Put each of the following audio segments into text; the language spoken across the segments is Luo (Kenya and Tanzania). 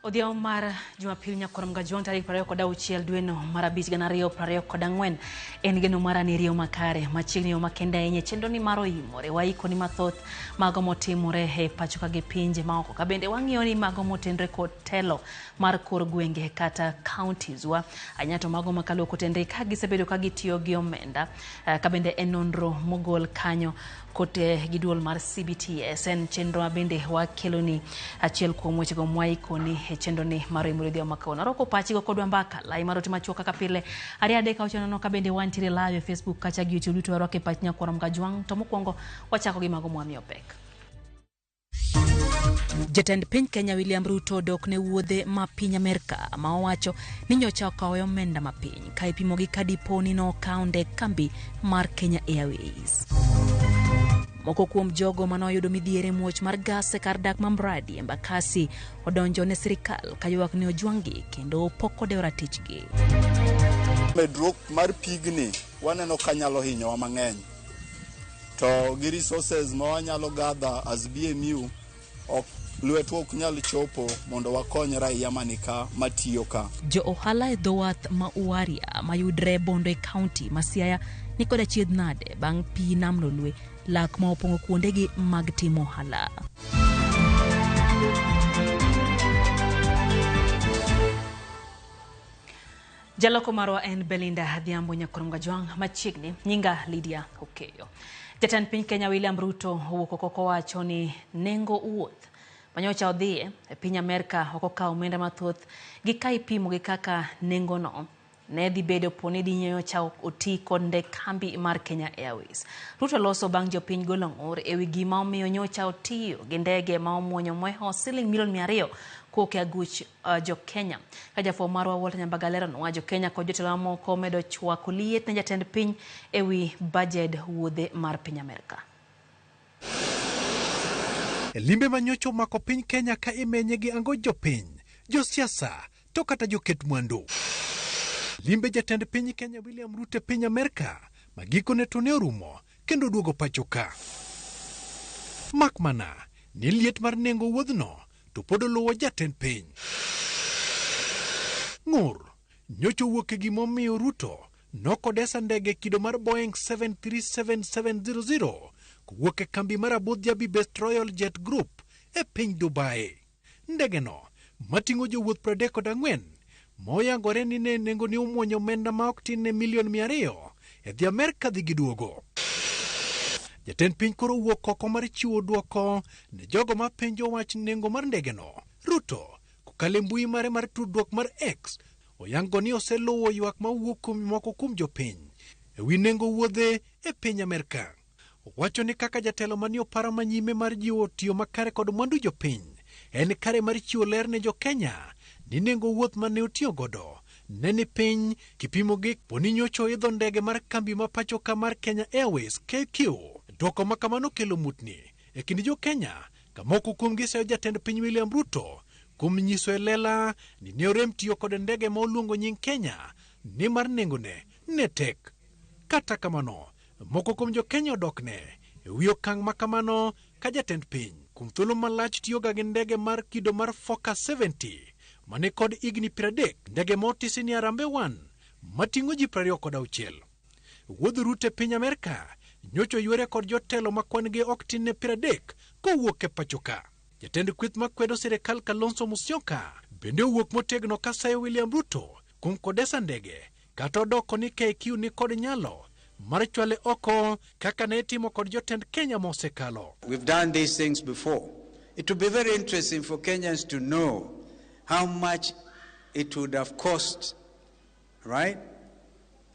Odhiambo mar Jumapil nyakoro mgajuang tarik 26 dwe no mar 5 2024 en geno mar aniriyo makare machiegni yo makende ahinya chenro ni mar oimore waiko ni mathoth mago motimore e pacho ka gi pinje maoko ka bende wang'iyo ni mago motenre kod telo mar kor gwenge kata counties wa anyato mago makalo kotenre ka gisebedo ka gitiyo gi omenda ka bende en nonro mogol kanyo kote giduol mar CBTS en chenro bende wakelo ni achiel kuom weche go mwaiko ni chenro ni maro imore dia makona roko pachi go kodwa mbaka lai maroti machuoka kapile ari ade ka uchano ka bende wantire live Facebook kacha YouTube to roke pachnya kwa mgajuang to mokwongo wachako gi mago mwami opek. Jatend piny Kenya William Ruto dok ne wuodhe ma piny Amerika ma owacho ni nyocha okawo omenda ma piny ka ipimo gi kadipo ni no kaunde kambi mar Kenya Airways. Moko kuom jogo manoyudo midhiere muoch mar gas e kar dak Mambradi Embakasi odonjo ne sirikal ka ywak ne ojwangi kendo pok odewo ratichgi. Medruok mar pigni waneno kanyalo hinyowa mang'eny to gi resources ma wanyalo gather as BMU lwetwa ok nyal chopo mondo wakony raia manika matiyo ka. Jo ohala e dhowath ma Uaria mayudre Bondo e County ma Siaya ni koda chiedh nade bang' pi nam nolwe lak ma opongo kuondegi mag timo ohala. Jaloko marwa en Belinda Adhiambo nyakoro mgajuang machiegni nyinga Lydia Okeyo. Jatend piny Kenya William Ruto owuok oko wacho ni nengo wuoth manyocha odhie e piny Amerika okokawo omenda mathoth gi ka ipimo gi kaka nengo no ne dhi bedo poni di nyocha oti kod kambi mar Kenya Airways. Ruto loso bang' jopiny golo ng'ur e wi gima omiyo nyocha otiyo gi ndege ma omuonyo mweho siling milion 200 kuoke aguch jo Kenya. Ka jafo marwa Walter Nyambagalero nowacho Kenya kod jotelo moko medo chwako liet ne jatend piny e wi budget wuodhe mar piny Amerika. Limbe manyocho mako piny Kenya ka imenye gi ango jopiny, josiasa to kata joket mwandu. Limbe jatend piny Kenya William Ruto piny Amerika magiko ne to ne orumo kendo duogo pacho ka. Makmana ni liet mar nengo wuodhno to pod oluwo jatend piny. Ng'ur nyocho wuok e gimomiyo Ruto nokodesa ndege kido mar Boeing 737-700 kuwuok e kambi mar Abu Dhabi Best Royal Jet Group e piny Dubai. Ndege no mating'o jowuoth 34 moyangore ni ne nengo ni omuonyo omenda ma ok tin ne milion 200 e dhi Amerika dhi giduogo. Jatend piny koro wuok oko mar chiwo duoko ne jogo ma penjo wach nengo mar ndege no. Ruto kokale mbui mare mar tudruok mar X oyango ni oseluwo ywak ma wuok kuom moko kuom jopiny e wi nengo wuodhe e piny Amerika. Owacho ni kaka jatelo mani opara manyime mar jiwo tiyo makare kod mwandu jopiny en kare mar chiwo ler ne jo Kenya ni nengo wuoth mane otiyo godo ne ni piny kipimo gi poni nyocho idho ndege mar kambi ma pacho ka mar Kenya Airways KQ. Dwoko ma kamano kelo mutni e kind jo Kenya ka moko kuom giseyo jatend piny William Ruto kuom nyiso e lela ni ne orem tiyo kod ndege ma oluongo nying Kenya ni mar nengone ne tek. Kata kamano moko kuom jo Kenya odokne e wi okang' ma kamano ka jatend piny kuom thuolo malach tiyo ga gi ndege mar kido mar Focus 70 mane kod igni 30 ndege motisi ni Arambe 1 mating'o ji 26. Wuodh Ruto e piny Amerika nyocho ywere kod jotelo ma kwan gi ok tin ne 30 kowuok e pacho ka. Jatend kweth makwedo sirikal Kalonzo Musyoka bende owuok motegno ka sayo William Ruto kuom kodesa ndege kata odoko ni KQ ni kod nyalo mar chwale oko kaka ne timo kod jotend Kenya mosekalo. We've done these things before. It would be very interesting for Kenyans to know how much it would have cost, right,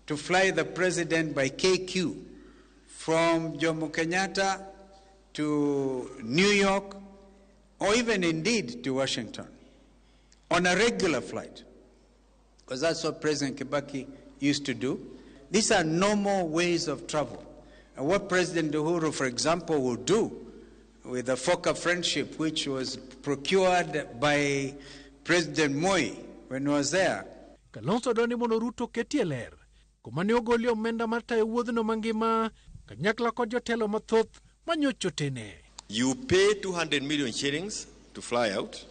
to fly the president by KQ from Jomo Kenyatta to New York or even indeed to Washington on a regular flight, because that's what President Kibaki used to do. These are normal ways of travel. And what President Uhuru, for example, will do with the Foka Friendship, which was procured by President Moi when he was there. Kalonzo doni mono Ruto ketie ler kumane ogoli omenda mar tayo wuodhno mangima kanyakla kod jotelo mathoth manyocho tene. You pay 200 million shillings to fly out.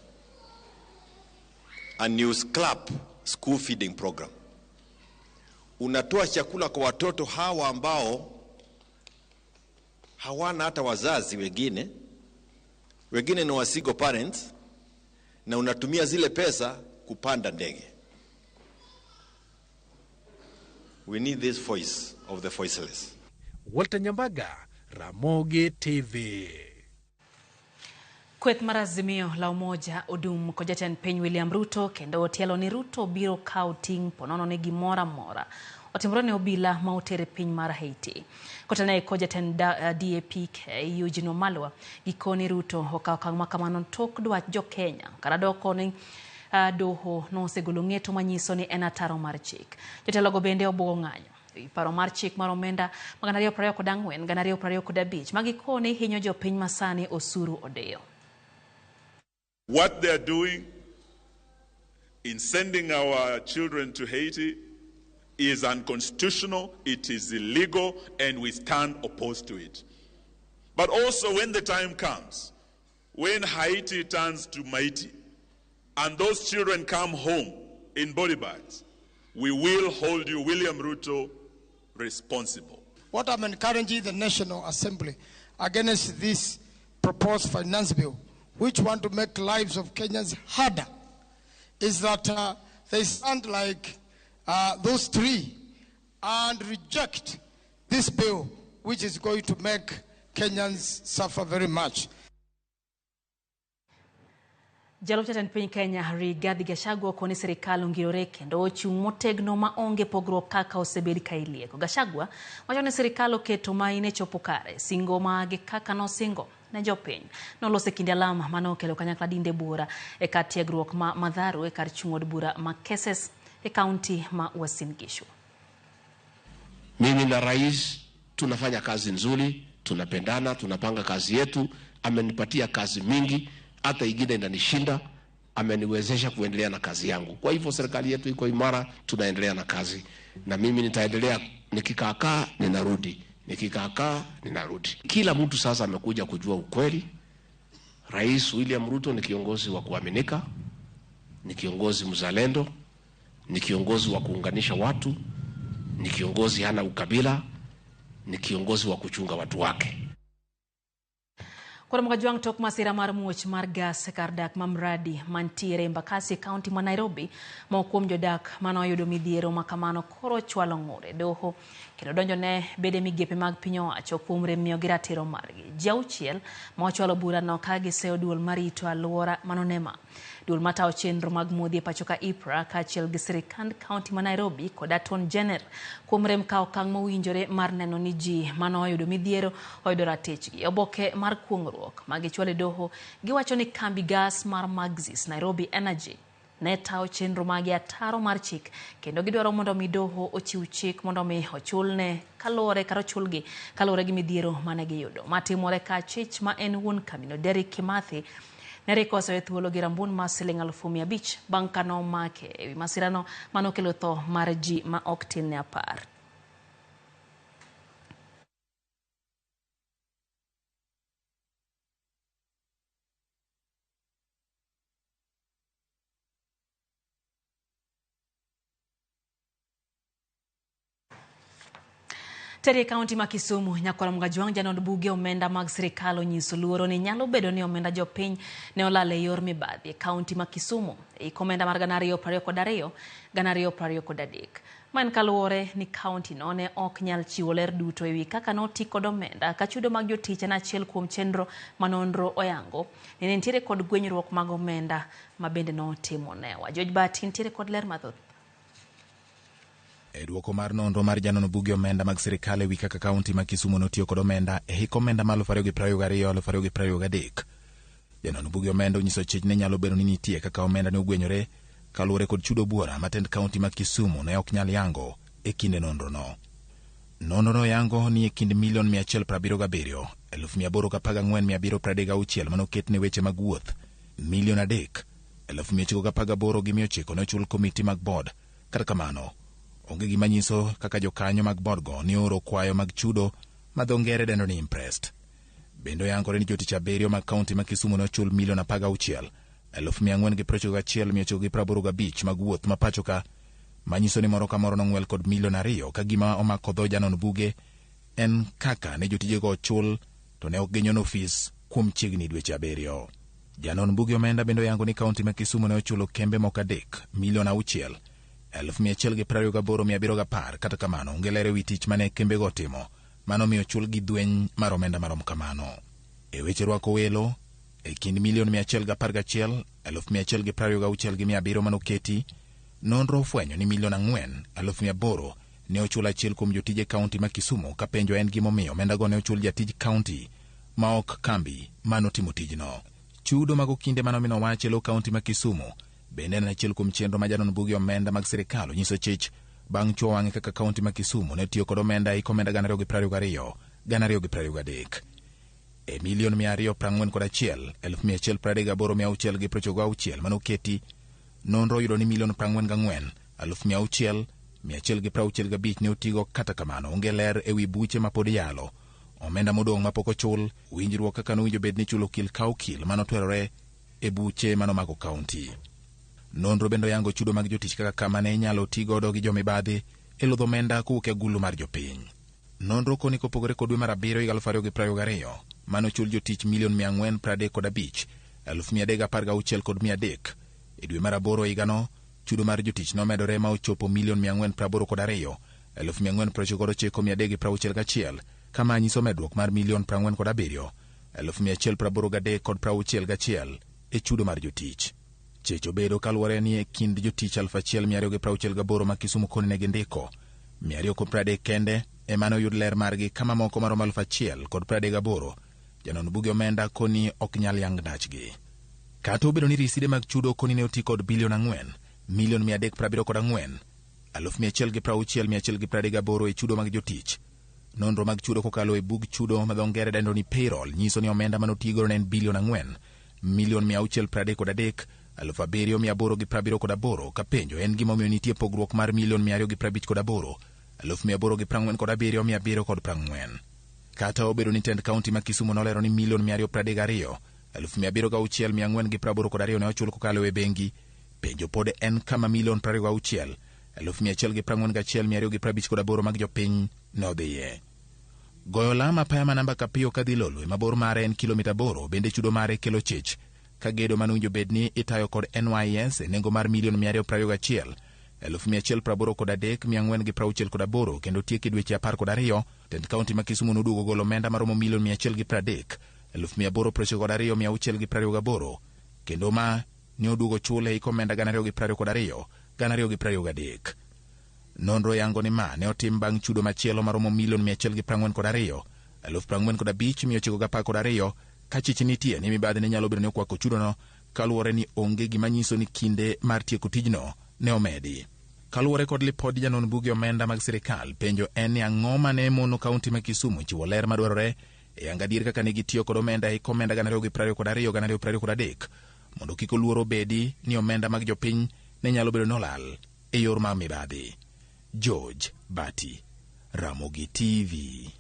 a News Club school feeding program. Unatoa chakula kwa watoto hawa ambao hawana hata wazazi, wengine ni wasigo parents, na unatumia zile pesa kupanda ndege. We need this voice of the voiceless. Walter Nyambaga, Ramogi TV. Kweth marazimio la umoja odum ko jatend piny William Ruto kendo otielo ni Ruto biro kawo ting' ponono ne gimoro amora otimore ne obila ma otere piny mar Haiti. Kotane ko jatend DAP Eugene Wamalwa gikoni Ruto okawo okang' makamano tok dwach jo Kenya karadoko ni doho nosegolo ng'eto manyiso ni en ataro mar chik. Jotelogo bende obugo ng'anyo paro mar chik mar omenda 224 225 magikoni hinyo jo piny masani osuru odeyo. What they are doing in sending our children to Haiti is unconstitutional, it is illegal, and we stand opposed to it. But also when the time comes, when Haiti turns to Mighty, and those children come home in body bags, we will hold you, William Ruto, responsible. What I'm encouraging the National Assembly against this proposed finance bill, which want to make lives of Kenyans harder, is that they stand like those three and reject this bill, which is going to make Kenyans suffer very much. Jalup jatend piny Kenya Rigathi Gachagua koni sirikal ongirore kendo ochung' motegno ma onge pogruok kaka osebedi ka ilieko. Gachagua wacho ni sirikal oketo maine chopo kare singo mage kaka nosingo ne jopiny nolose kinde alama mano okelo kanyakla dinde bura e kar tiegruok ma Madharu e kar chung' od bura ma Keses e kaunti ma Uasin Gishu. Mimi na rais tunafanya kazi nzuri, tunapendana, tunapanga kazi yetu, amenipatia kazi mingi, hata ingine inanishinda, ameniwezesha kuendelea na kazi yangu. Kwa hivyo serikali yetu iko imara, tunaendelea na kazi. Na mimi nitaendelea, nikikaakaa ninarudi, nikikaakaa ninarudi. Kila mtu sasa amekuja kujua ukweli. Rais William Ruto ni kiongozi wa kuaminika, ni kiongozi mzalendo, ni kiongozi wa kuunganisha watu, ni kiongozi hana ukabila, ni kiongozi wa kuchunga watu wake. Kwa mkajuang tok masira mar muoch mar gas kardak mamradi mantiere Embakasi County ma Nairobi ma kuom jodak mano yudo midhiero makamano koro chwalo ng'ure doho kendo donjo ne bede migepe mag piny owacho kuom remiyo gi ratiro margi. Ji auchiel ma ochwalo bura no ka giseyo duol marito alwora manonema. Duol matao chenro mag modhi e pacho ka IPRA kaachiel gi sirikand County ma Nairobi kod Attorney General kuom rem kawo okang' mowinjore mar neno ni ji mano oyudo midhiero oyudo ratechgi. Oboke mar kuong'ruok magichwalo e doho giwacho ni kambi gas mar Maxis Nairobi Energy ne tao chenro magi ataro mar chik kendo gidwaro mondo mi doho ochiw chik mondo mi ochulne kalore karo chulgi kalore gi midhiero mane giyudo. Matimore ka chich ma en wuon kamino Derek Kimathi nerikoso e thuolo gi rambun ma siling 500 bang' ka nomake ewi masirano manokelo tho mar ji ma ok tin ne 10. Tere kaunti ma Kisumu nyakora mgajuang janon buge omenda mag sirikal onyiso luoro ni nyalo bedo ni omenda jopiny ne olal e yor mibadhi e kaunti ma Kisumu e komenda mar 222 223. Man kaluore ni kaunti no ne ok nyal chiwo ler duto ewi kaka noti kod omenda ka chudo mag jotich en achiel kuom chenro manonro oyango ne nitiere kod gwenyruok mag omenda ma bende notimo newa. George Bati nitiere kod ler mathoth. E duoko mar nonro mar janono buge omenda mag sirikal ewi kaka kaunti ma Kisumu notiyo kod omenda e hik omenda ma 2022-2023. Janono buge omenda onyiso chich ne nyalo bedo ni nitie kaka omenda ne ogwenyore kaluwore kod chudo buora matend kaunti ma Kisumu ne ok nyal yango e kinde nonro no. Nonro no yango ni e kind milion 177 814,736 manoket ne weche mag wuoth, milion 3,918,909 nochul komiti mag board. Kata kamano onge gima nyiso kaka jokanyo mag board go ni oro kwayo mag chudo ma dho ngere dendo ni impressed. Bendo yangore ni jotich 7 mag kaunti ma Kisumu nochul milion 16, 491,985 mag wuoth ma pacho ka, manyiso ni moro ka moro nong'wel kod milion 2 ka gima omako dho Janon Buge en kaka ne jotijego chul to ne ok ginyono ofis kuom chiegni dweche 7. Janon Buge omenda bende yango ni kaunti ma Kisumu ne ochulo kembe moko 3 milion 6,128,710. Kata kamano onge ler ewi tich mane kembego timo mano miyo chul gi dweny mar omenda marom kamano. E weche rwako welo, e kind milion 111,126,700 manoketi, nonro ofwenyo ni milion 4,800 ne ochul achiel kuom jotije kaunti ma Kisumu, ka penjo en gimomiyo omendago ne ochul jatij kaunti ma ok kambi manotimo tijno. Chudo mag okinde manomino wach e lo kaunti ma Kisumu bende en achiel kuom chenro ma Janon Buge omenda mag sirikal onyiso chich bang' chuo wang'e kaka kaunti ma Kisumu ne tiyo kod omenda iko omenda 2022-2023. E milion 241,138,696 manoketi, nonro oyudo ni milion 44,665 ne otigo. Kata kamano onge ler ewi buche ma pod yalo, omenda modong' ma pok ochul, winjruok kaka nowinjo bed ni chulo kil ka okil manotwerore e buche manomako kaunti. Nonro bende yango chudo mag jotich kaka kama ne inyalo ti godo gi jomibadhi e lodho omenda kowuok e agulu mar jopiny. Nonro koni kopogore kod dwe mar 7 2022 manochul jotich milion 435,316,300. E dwe mar 8 higano, chudo mar jotich nomedore ma ochopo milion 482,499,361, kama nyiso medruok mar milion 47,183,161 e chudo mar jotich. Checho bedo kaluwore ni e kind jotich 1,268 ma Kisumu koni ne gindiko, 230 kende emane oyud ler margi, kama moko maromo 1,038 Janon Buge omenda koni ok nyal yang dachgi. Kata obedo ni riside mag chudo koni ne oti kod bilion 4 milion 374,160,138 e chudo mag jotich. Nonro mag chudo kokalo e bug chudo ma dho ngere dendo ni payroll nyiso ni omenda manotigo ne en bilion 4 milion 633,778 ka penjo en gimomiyo nitie pogruok mar milion 258,847,740. Kata obedo ni tend kaunti ma Kisumu nolero ni milion 232,706,482 ne ochul kokalo e bengi, penjo pod en kama milion 26,141,258 mag jopiny ne odhiye. Goyo lama apaya ma namba Kapiyo kadhi Lolwe mabor mare en kilomita 8 bende chudo mare kelo chich, ka gedo manowinjo bed ni itayo kod NYS e nengo mar milion 221,183,468 kendo tieki dweche 12. Tend kaunti ma Kisumu noduogo golo omenda maromo milion 130,182,628 kendo ma ne oduogo chule iko omenda 2022-2023. Nonro yango ni ma ne otim bang' chudo machielo maromo milion 142,045,982 ka chich nitie ni mibadhi ne nyalo bedo ni okwako chudono, kaluwore ni onge gima nyiso ni kinde mar tieko tijno ne omedi. Kaluwore kod lipod Janon Buge omenda mag sirikal, penjo en ni ang'o mane mono kaunti ma Kisumu chiwo ler madwarore e yanga dir kaka ne gitiyo kod omenda iko omenda 2022-2023 mondo kik oluoro bedi ni omenda mag jopiny ne nyalo bedo nolal e yor ma mibadhi. George Bati, Ramogi TV.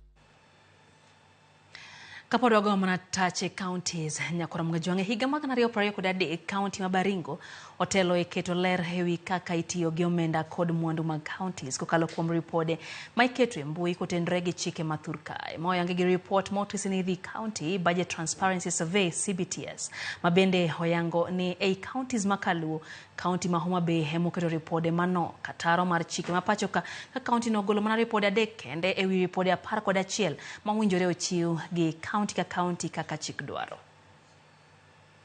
Kapod wago mana tache counties Nyakoram Gajwang' higa mag 2023 kaunti ma Baringo otelo e keto ler ewi kaka itiyo gi omenda kod mwandu mag counties kokalo kuom ripode ma iketo e mbui kotenre gi chike mathur kae. Moyangi gi report motis ni the County Budget Transparency Survey CBTS mabende oyango ni ei counties makaluo kaunti ma Homa Bay hemoketo ripode mano kataro mar chike mapacho ka kaunti no golo mana ripode 3 kende ewi ripode 11 ma winjore ochiw gi kaunti ka kaunti kaka chik dwaro.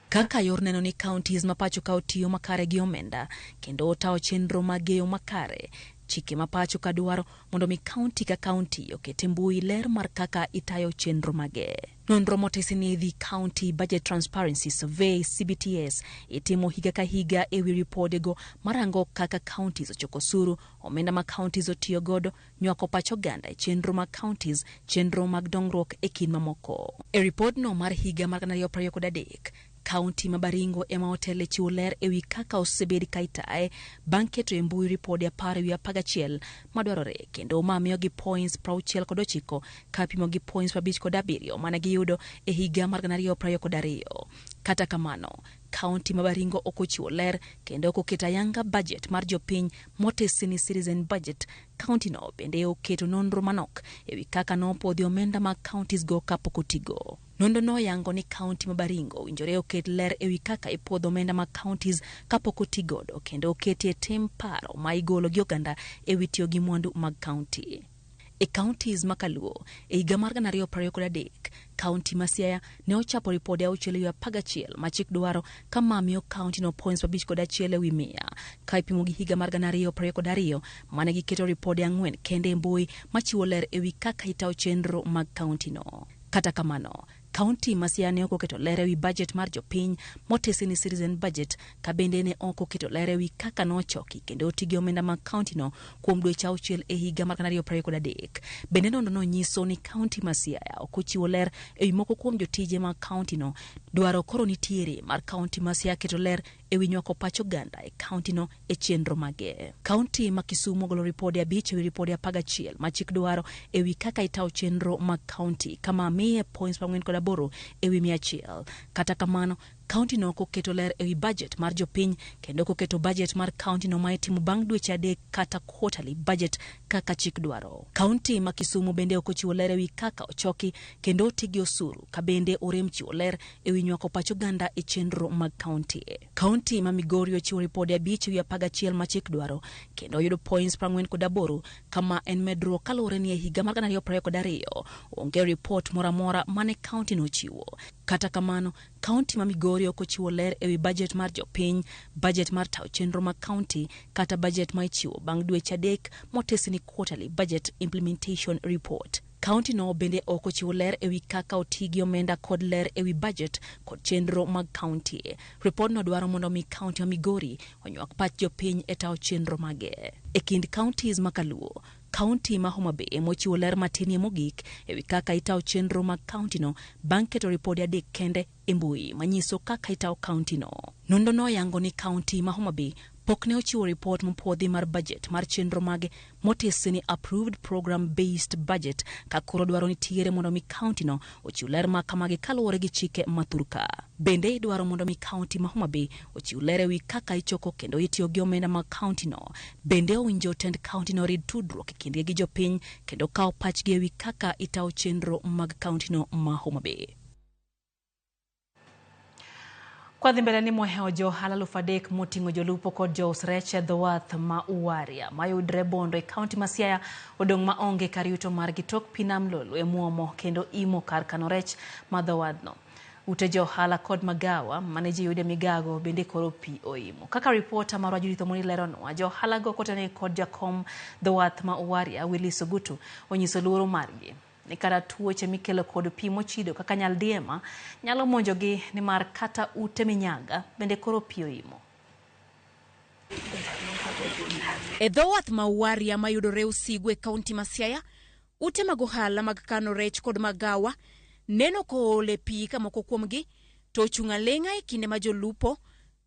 Kaka yor neno ni counties mapacho ka otiyo makare gi omenda kendo otao chenro mageyo makare, chike mapacho ka dwaro mondo mi kaunti ka kaunti okete mbui ler mar kaka itayo chenro mage. Nonro motisi ni the County Budget Transparency Survey CBTS itimo higa ka higa ewi ripodego marango kaka counties ochoko osuru, omenda ma counties otiyo godo, nywako pacho ganda e chenro ma counties, chenro mag dongruok e kin mamoko. E ripod no mar higa mar 2023, Kaunti ma Baringo ema otele chiwo ler ewi kaka osebedi kaitae bang' keto e mbui ripode 10 madwarore kendo mamiyo gi points 69 kapimo gi points 57 mane giyudo e higa mar 2022. Kata kamano, kaunti ma Baringo okochiwo ler kendo okoketa yanga budget mar jopiny motesini citizen budget. Kaunti no bende oketo nonro manok ewi kaka nopodhi omenda mag counties go kapok otigo. Nonro no yango ni kaunti ma Baringo winjore oket ler ewi kaka ipodho omenda mag counties kapok otigodo kendo oketie tim paro ma igolo gi oganda ewi tiyo gi mwandu mag county. E counties makaluo, e higa mar 2023, kaunti ma Siaya ne ochapo ripode 611 ma chik dwaro kama miyo kaunti no points 5.1 ewi 100 ka ipimo gi higa mar 2022 mane giketo ripode 4 kende e mbui machiwo ler ewi kaka itawo chenro mag kaunti no. Kata kamano, kaunti ma Siaya ne oketo ler ewi budget mar jopiny motesini citizen budget ka bende ne oketo ler ewi kaka nochoki kendo otigi omenda mag kaunti no kuom dweche 6 e higa mar 2023. Bende no nyiso ni kaunti ma Siaya okochiwo ler ewi moko kuom jotije mag kaunti no. Dwaro koro nitiere mar kaunti ma Siaya keto ler ewi nywako pacho ganda e kaunti no e chenro mage. Kaunti ma Kisumu ogolo ripode 5 ewi ripode 11 ma chik dwaro ewi kaka itawo chenro mag kaunti kama miye points 48 ewi 100. Kata kamano, kaunti no oketo ler ewi budget mar jopiny kendo oketo budget mar kaunti no ma itimo bang' dweche 3 kata quarterly budget kaka chik dwaro. Kaunti ma Kisumu bende okochiwo ler ewi kaka ochoki kendo otigi osuru ka bende orem chiwo ler ewi nywako pacho ganda e chenro mag kaunti. Kaunti ma Migori ochiwo ripode 5 ewi 11 ma chik dwaro kendo oyudo points 48 kama en medruok kaluwore ni e higa mar 2022 onge report moramora mane kaunti no chiwo. Kata kamano, kaunti ma Migori okochiwo ler ewi budget mar jopiny, budget mar tawo chenro mag kaunti kata budget ma ichiwo bang' dweche 3 motesini quarterly budget implementation report. Kaunti no bende okochiwo ler ewi kaka otigi omenda kod ler ewi budget kod chenro mag kaunti. Report no dwaro mondo mi kaunti ma Migori onywak pach jopiny e tawo chenro mage. E kind counties makaluo, kaunti ma Homa Bay mochiwo ler matinie mogik ewi kaka itawo chenro mag kaunti no bang' keto ripode 3 kende e mbui manyiso kaka itawo kaunti no. Nonro no yango ni kaunti ma Homa Bay pok ne ochiwo report mopodhi mar budget mar chenro mage motesini approved program based budget ka koro dwaro nitiere mondo mi kaunti no ochiw ler ma kamagi kaluwore gi chike mathurka. Bende dwaro mondo mi kaunti ma Homa Bay ochiw ler ewi kaka ichoko kendo itiyo gi omenda mag kaunti no. Bende owinjo tend kaunti no rid tudruok e kindgi gi jopiny kendo kawo pachgi ewi kaka itawo chenro mag kaunti no ma Homa Bay. Kwa dhimbele ni mweheo jo halalu fadek motingo jolupo kod jo usreche dhowath ma Uwaria mayudre bondo e kaunti ma Siaya odong' ma onge kar yuto margi tok pinam lolo e muomo kendo imo kar kano rech ma dhowadhno. Ute jo hala kod magawa maneji yude migago bende koro pi oimo. Kaka reporter marwa Judith Omoni leronwa, jo halago kotane kod jakom dhowath ma Uwaria Willy Sugutu onyiso luoro margi ni kara tuoche mikelo kod pi mochido kaka nyaldiema nyalo monjogi ni mar kata ute minyaga bende koro pi oimo. E dhowath ma Uwaria mayudore Usigwe kaunti ma Siaya, ute mag ohala mag kano rech kod magawa neno ko ole pi ka moko kuomgi to chunga lenga e kinde ma jolupo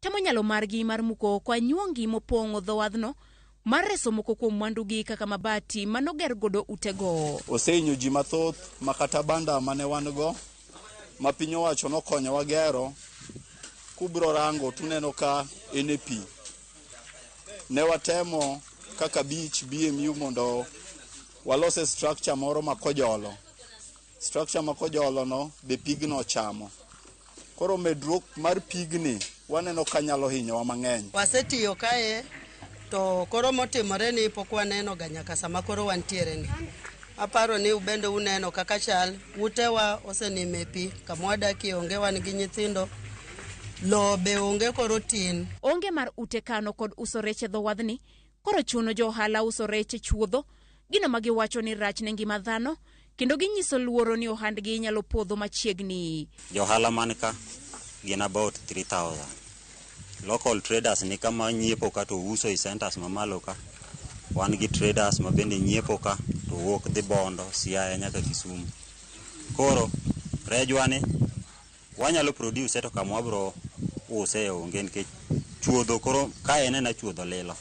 temo nyalo margi mar muko kwa nyuongi mopong'o dhowadhno mar reso moko kuom mwandugi kaka mabati manoger godo utego. Osenyo ji mathoth makata banda mane wan go ma piny owacho nokonyo wagero, kubro rango tuneno ka ene pi. Ne watemo kaka beach BMU mondo walose structure moro makojolo. Structure makojolo no be pigno chamo. Koro medruok mar pigni waneno kanyalo hinyo wa mang'eny. Wasetiyo kae to koro motimore ni pok waneno ga nyaka sama koro wantiere ni. Aparo ni ubende uneno kaka chal utewa osenime pi kamwadaki onge wan gi nyithindo lo be onge koro tin. Onge mar ute kano kod uso reche dhowadhni koro chuno jo hala uso reche chuodho gino magi wacho ni rach ne ngima dhano kendo ginyiso luoro ni ohandgi nyalo podho machiegni. Jo hala manka gin about 3,000. Local traders ni kama nyiepo ka to uso i centers mamalo ka. Wan gi traders ma bende nyiepo ka to wuok dhi Bondo, Siaya nyaka Kisumu. Koro rejwani wanyalo produce to kama wabro use onge nikech chuodho koro ka en chuodho lilo.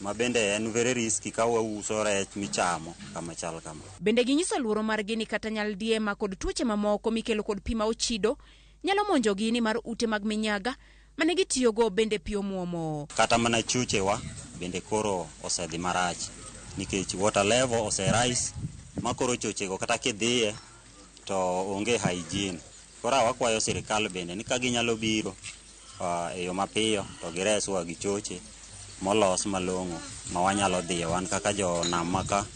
Ma bende en very risky ka wauso rech michamo kama chal kama. Bende ginyiso luoro margi ni kata nyaldiema kod tuoche mamoko mikelo kod pi ma ochido nyalo monjogi ni mar ute mag minyaga mane gitiyogo bende pio muomo. Kata mana chuchewa bende koro osedhi marach nikech water level rise makoro chochego kata kidhiye to onge hygiene. Koro wakwayo sirikal bende ni ka ginyalo biro e yo mapiyo to gireswa gi choche molos malong'o ma wanyalo dhiye wan kaka jo nam maka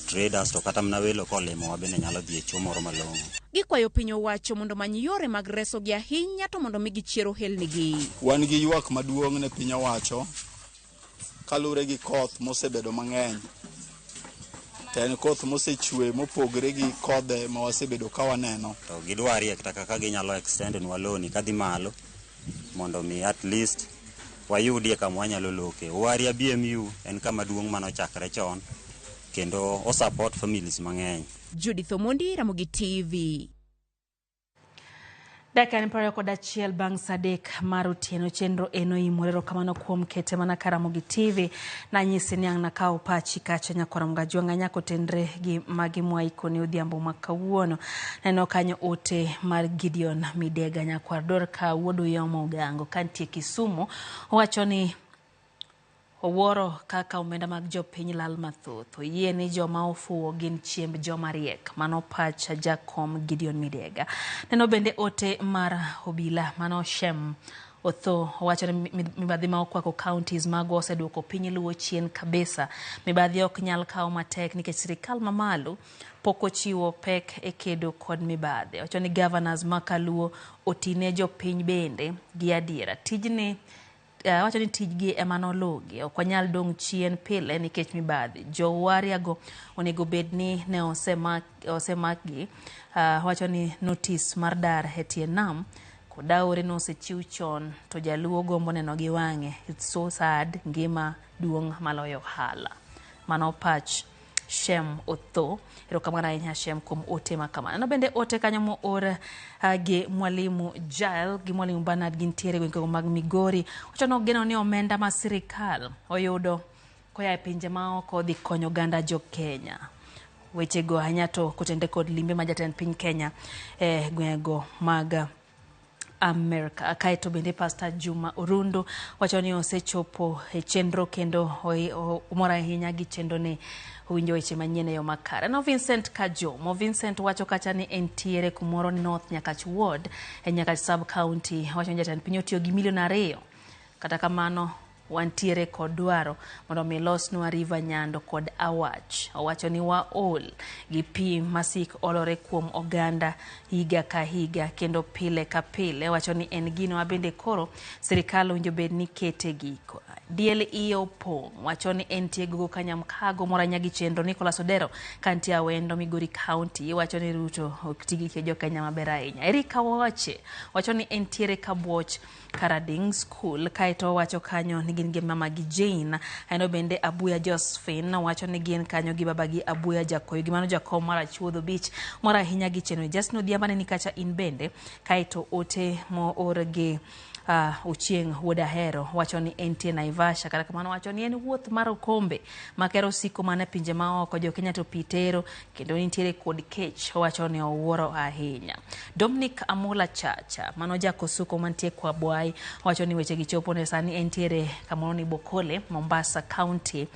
traders to kata mna welo kolimo wa bende nyalo dhiye chomoro malong'o. Gikwayo piny owacho mondo many yore mag reso gi ahinya to mondo migi chiero helnigi. Wan gi ywak maduong' ne piny owacho kalure gi koth mosebedo mang'eny. Ten koth mosechwe mopogre gi kodhe ma wasebedo ka waneno. To gidwari kaka ginyalo extend nwa loni kadhi malo mondo mi at least wayudie kama wanyalo loke. Waria BMU en kama duong' manochakre chon kendo o support families mang'eny. Judith Omondi, Ramogi TV. Dakika ni 21 bang' sadek mar otieno chenro eno imorero kamano kuom kete mana Karamogi TV na nyisi ni ang' nakao pachi kacha nyakoramga juanga nyako tendre gi magi mwaiko ni odhiambo makawuono neno kanyo ote mar Gideon Midega nyakwar Dorka wuodo yomo gango kantie Kisumu owacho ni oworo kaka omenda mag jopiny lal mathoth oyie ni joma ofuwo gin chiemb joma riek mano pacha jakom Gideon Midega. Neno bende ote mar obila mano Shem Otho owacho ni mibadhi ma okwako counties mago oseduoko piny luwo chien kabisa. Mibadhi ok nyal kawo matek nikech sirikal mamalo poko chiwo pek e kedo kod mibadhi. Owacho ni governors makaluo otine jopiny bende gi adiera tijni wacho ni tijgi emano logi ok wanyal dong chien pile nikech mibadhi jowariago onego bedni ne osemakgi wacho ni notice mar dar Etienam kodaore no osechiw chon to jaluo gombo neno gi wang'e. It's so sad ngima duong' maloyo hala. Mano pach Shem Otho erokamana ahinya Shem kuom ote makamano. No bende ote kanyo mo or gi mwalimu Jael gi mwalimu Bernard gintiere gwengego mag Migori wacho no geno ni omenda ma sirikal oyudo koya e pinje maoko dhi konyo ganda jo Kenya. Wechego ahinya to kotende kod limbe ma jatend piny Kenya gwengego mag America. Kaito bende Pastor Juma Orundu wacho ni osechopo e chenro kendo umora ahinya gi chenro ni winjo weche manyien yo makare. No Vincent Kajomo Vincent wacho kacha ni entiere kumoro ni North Nyakach Ward e Nyakach Sub County wacho ni jatend piny otiyo gi $2 million kata kamano wantiere kod dwaro mondo mi losnwa River Nyando kod Awach. Owacho ni waol gi pi masik olore kuom oganda higa ka higa kendo pile ka pile. Owacho ni en gino mabende koro sirikal owinjo bed ni kete giko. DLE opong' wacho ni entie gogo kanyamkago moranya gi chenro. Nicholas Odero kantie Awendo Migori County wacho ni Ruto oktigi ke jo Kenya maber ahinya. Erika Wache wacho ni entiere Kabwoch Karading School kaito wacho kanyo ni gin gi mama gi Jane aino bende Abuya Josephine wacho ni gin kanyo gi baba gi Abuya Jakoyo gi mano jakom mar Achuodho Beach mora ahinya gi chenro. Just no diambane ni kacha in bende kaito ote mo or gi Uchieng Wodahero wacho ni entie Naivasha kata kamano wacho ni en wuoth mar okombe makero siko mane pinje maoko jo Kenya to pitero kendo nitiere kod kech wacho ni owuoro ahinya. Dominic Amula Chacha mano jakosuko mantie kwa Bwai wacho ni weche gichopo ne sani entiere kamano ni Bokole Mombasa County.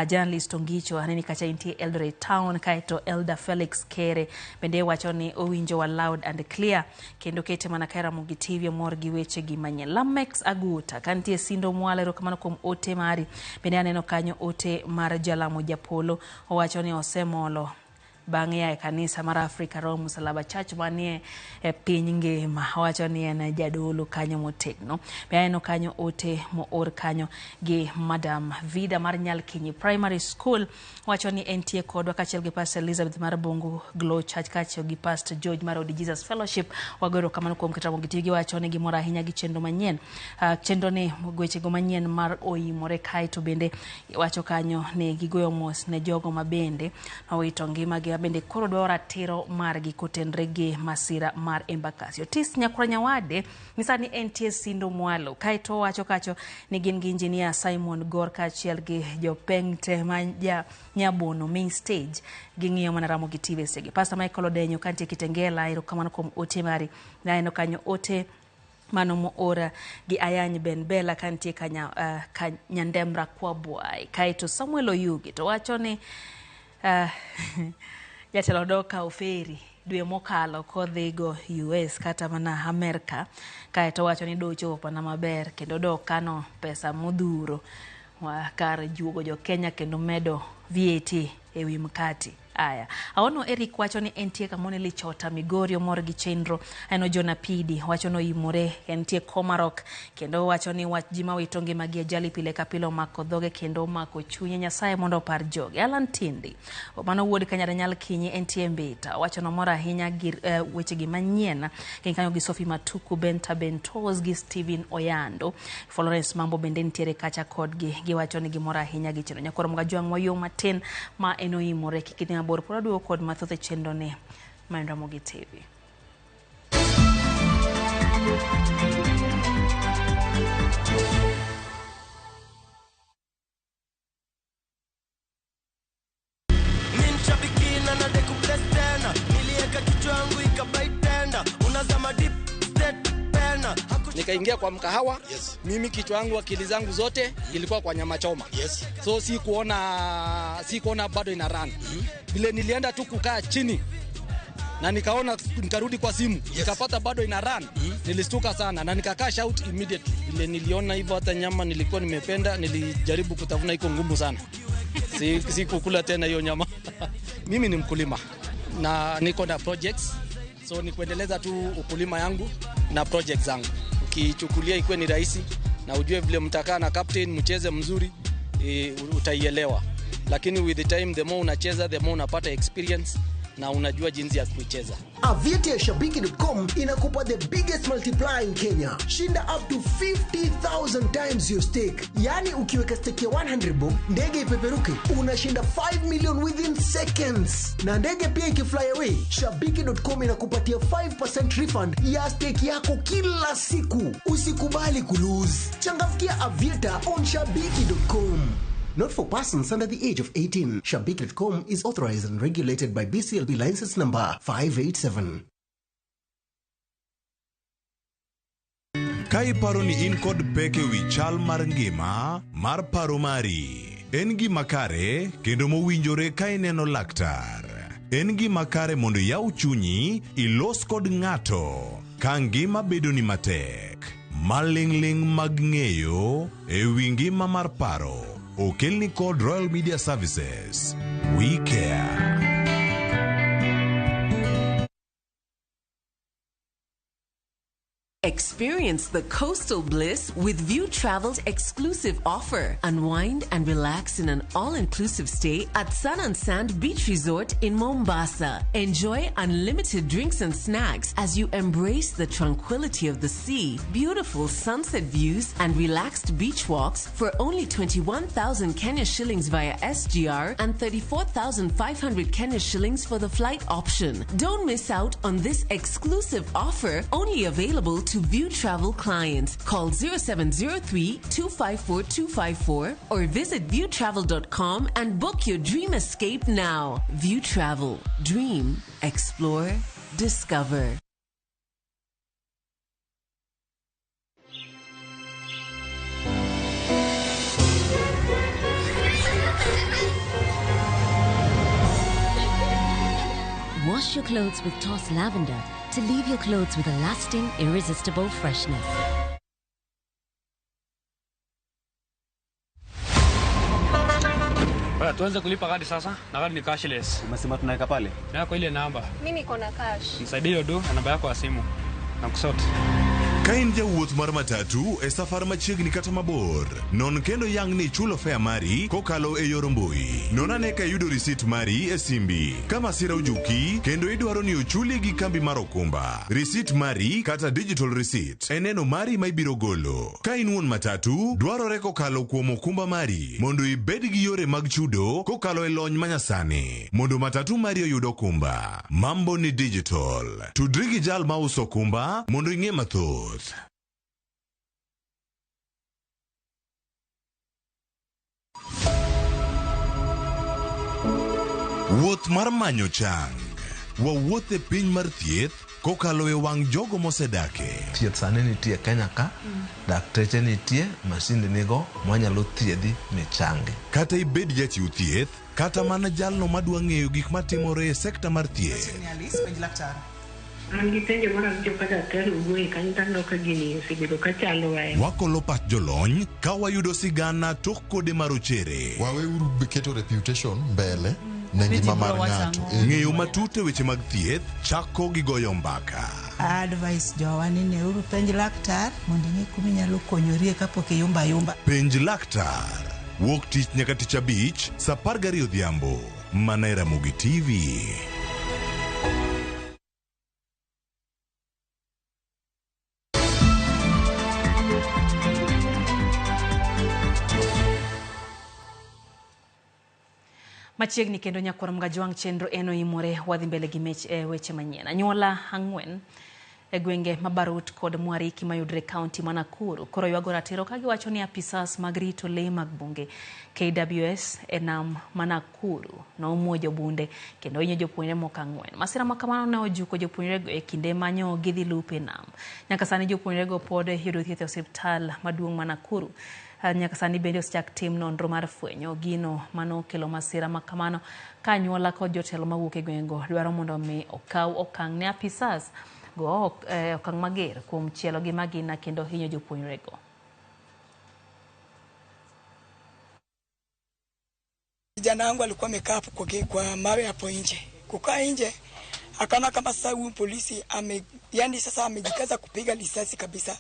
Journalist Ongicho aneni kacha entie Eldoret Town kaito Elder Felix Kere bende wacho ni owinjo wa loud and clear kendo kete mana Karamogi TV mor gi weche gi Lamex Aguta kantie Sindo Mwale rokamano kuom ote mari bende aneno kanyo ote mar Jalamo Japolo owacho ni osemolo bang'e ya kanisa mar Africa Rome Musalaba Church manie piny ngima wacho ni en jadolo kanyo motegno. Aneno kanyo ote mo or kanyo gi Madam Vida mar Nyalkinyi Primary School wacho ni entie kodwa kachiel gi Pastor Elizabeth mar Bongo Glow Church kachiel gi Pastor George mar Od Jesus Fellowship wagoro kamano kuom Karamogi TV wacho ni gimora ahinya gi chenro manyien. Chenro ni weche go manyien mar oimore kaito bende wacho kanyo ni gigoyo mos ne jogo mabende owito ngima gi bende koro dwaro ratiro margi kotenre gi masira mar Embakasi. Otis Nyakura Nyawade nisani entie sindo mwalo kaito wacho kacho ni gin gi engineer Simon Gor kaachiel gi jopeng te manja Nyabono main stage ging'iyo mana ramo gi TV sege. Pastor Michael Odenyo kantie Kitengela erokamano kuom ote mari na eno kanyo ote mano mo ora gi Ayany Ben Bella kantie Nyandemra Kwabwai kaito Samuel Oyugi to wacho ni jatelo doka oferi dwe mokalo kodhigo US kata mana Amerika kaito wacho ni dochopo na maber kendo dokano pesa modhuro kar juogo jo Kenya kendo medo VAT ewi mkati. Aya, aono Eric wacho ni entie kamone lichota Migorio mor gi chenro eno Jona Pidi wacho no imore entie Komarok kendo wacho ni jima witonge magi ajali pile kapilo mako dhoge kendo mako chunye Nyasaye mondo par joge. Alan Tindi mano wuod Kanyada Nyal Kinyi entie Mbita wacho no mora ahinya gi weche gi manyien kenkanyo gi Sophie Matuku Benta Bentos gi Steven Oyando Florence Mambo bende ntiere kacha kod gi wacho ni gimora ahinya gi cheno Nyakoro mga juang wayo matin ma eno imore kikini bor pura duo kod mathoth chendo ne Maindra Mogi TV. Minshabikina na deku blestena nilieka kichwa yangu ikabaitenda unazama deep state pena nikaingia kwa mkahawa. Mimi kichwa yangu akili zangu zote ilikuwa kwa nyama choma. So si kuona bado ina run. Vile nilienda tu kukaa chini na nikaona nikarudi kwa simu nikapata bado ina run. Nilistuka sana na nikakaa shout immediately. Vile niliona hivyo hata nyama nilikuwa nimependa nilijaribu kutafuna iko ngumu sana. Si kukula tena hiyo nyama. Mimi ni mkulima na niko na projects. So ni kuendeleza tu ukulima yangu na projects zangu. Ukichukulia ikuwe ni rahisi na ujue vile mtakaa na captain mcheze mzuri utaielewa. Lakini with the time the more unacheza the more unapata experience na unajua jinsi ya kuicheza. Aviator ya Shabiki.com inakupa the biggest multiplier in Kenya. Shinda up to 50,000 times your stake. Yani ukiweka stake ya 100 bob, ndege ipeperuke, unashinda 5 million within seconds. Na ndege pia ikifly away, Shabiki.com inakupatia 5% refund ya stake yako kila siku. Usikubali kulose. Changamkia Aviator on Shabiki.com. Not for persons under the age of 18. Shabiki.com is authorized and regulated by BCLB license number 587. Kai paro ni in kod peke wi chal mar ngima mar paro mari. En gima kare kendo mowinjore kai neno laktar. En gima kare mondo yaw chunyi ilos kod ng'ato ka ngima bedo ni matek. Malingling mag ng'eyo e wi ngima mar paro. Okelni kod Royal Media Services. We care. Experience the coastal bliss with View Travel's exclusive offer. Unwind and relax in an all-inclusive stay at Sun and Sand Beach Resort in Mombasa. Enjoy unlimited drinks and snacks as you embrace the tranquility of the sea, beautiful sunset views, and relaxed beach walks for only 21,000 Kenya shillings via SGR and 34,500 Kenya shillings for the flight option. Don't miss out on this exclusive offer, only available to View Travel clients. Call 0703-254-254 or visit viewtravel.com and book your dream escape now. View Travel. Dream. Explore. Discover. Wash your clothes with Toss Lavender to leave your clothes with a lasting, irresistible freshness. Tuanze kulipa kadi sasa, na kadi ni cashless. Umesema tunaweka pale? Na kwa ile namba. Mimi niko na cash. Nisaidie hiyo do na namba yako ya simu. Na kusoti. Ka in jawuoth mar matatu e safar machiegni kata mabor, non kendo yang ni chulo fare mari kokalo e yor mbui. Non ane ka yudo risit mari e simbi. Ka masira ojuki kendo idwaro ni ochuli gi kambi mar okumba, risit mari kata digital receipt e neno mari ma ibiro golo. Ka in wuon matatu, dwarore kokalo kuom okumba mari mondo ibed gi yore mag chudo kokalo e lony manyasani mondo matatu mari oyud okumba. Mambo ni digital. Tudri gi jal ma uso okumba mondo ing'e mathoth. Wuoth mar manyo chang. Wawuoth e piny mar thieth kokalo e wang' jogo mosedake. Thieth sani nitie Kenya ka, dakteche nitie, masinde nigo mwanyalo thiedhi ni changi. Kata ibed jachiw thieth, kata mana jalno madwa ng'eyo gik matimore e sekta mar thieth. Wakolo pat jolony ka wayudo sigana tok kode marochere. Waweuru keto reputation mbele ne ngima mar ng'ato. Ng'eyo matut e weche mag thieth chako gi goyo mbaka. Advice jowani ne uru penj laktar mondo ing'e kumi nyalo konyorie kapok iyumba yumba. Penj laktar. Wuok tich nyaka tich abich, saa 12 odhiambo. Mana e Ramogi TV. Machiegni kendo nyakwar mgajwang' chenro eno imore wadhi mbele gi weche manyien. Anyuola 4 e gwenge Mabarut kod Mwariki mayudre kaunti ma Nakuru koro ywago ratiro ka giwacho ni apisas mag rito lee mag bunge KWS e nam ma Nakuru nomuojo bunde kendo hinyo jopuonjre moko 4. Masira ma kamano ne ojuko jopuonjrego e kinde manyo gidhi lupe nam. Nyaka sani jopuonjrego pod yudo thieth e osiptal maduong' ma Nakuru. Nyaka sani bende osechak tim nonro mar fwenyo gino mano kelo masira ma kamano ka anyuola kod jotelo mawuok e gwengego dwaro mondo mi okaw okang' ne apisas go okang' mager kuom chielo gi magina kendo hinyo jopuonjrego. Kijana wangu alikuwa amekaa kwa mawe hapo nje. Kukaa nje akaona kama sasa huyu polisi yani sasa amejikaza kupiga risasi kabisa.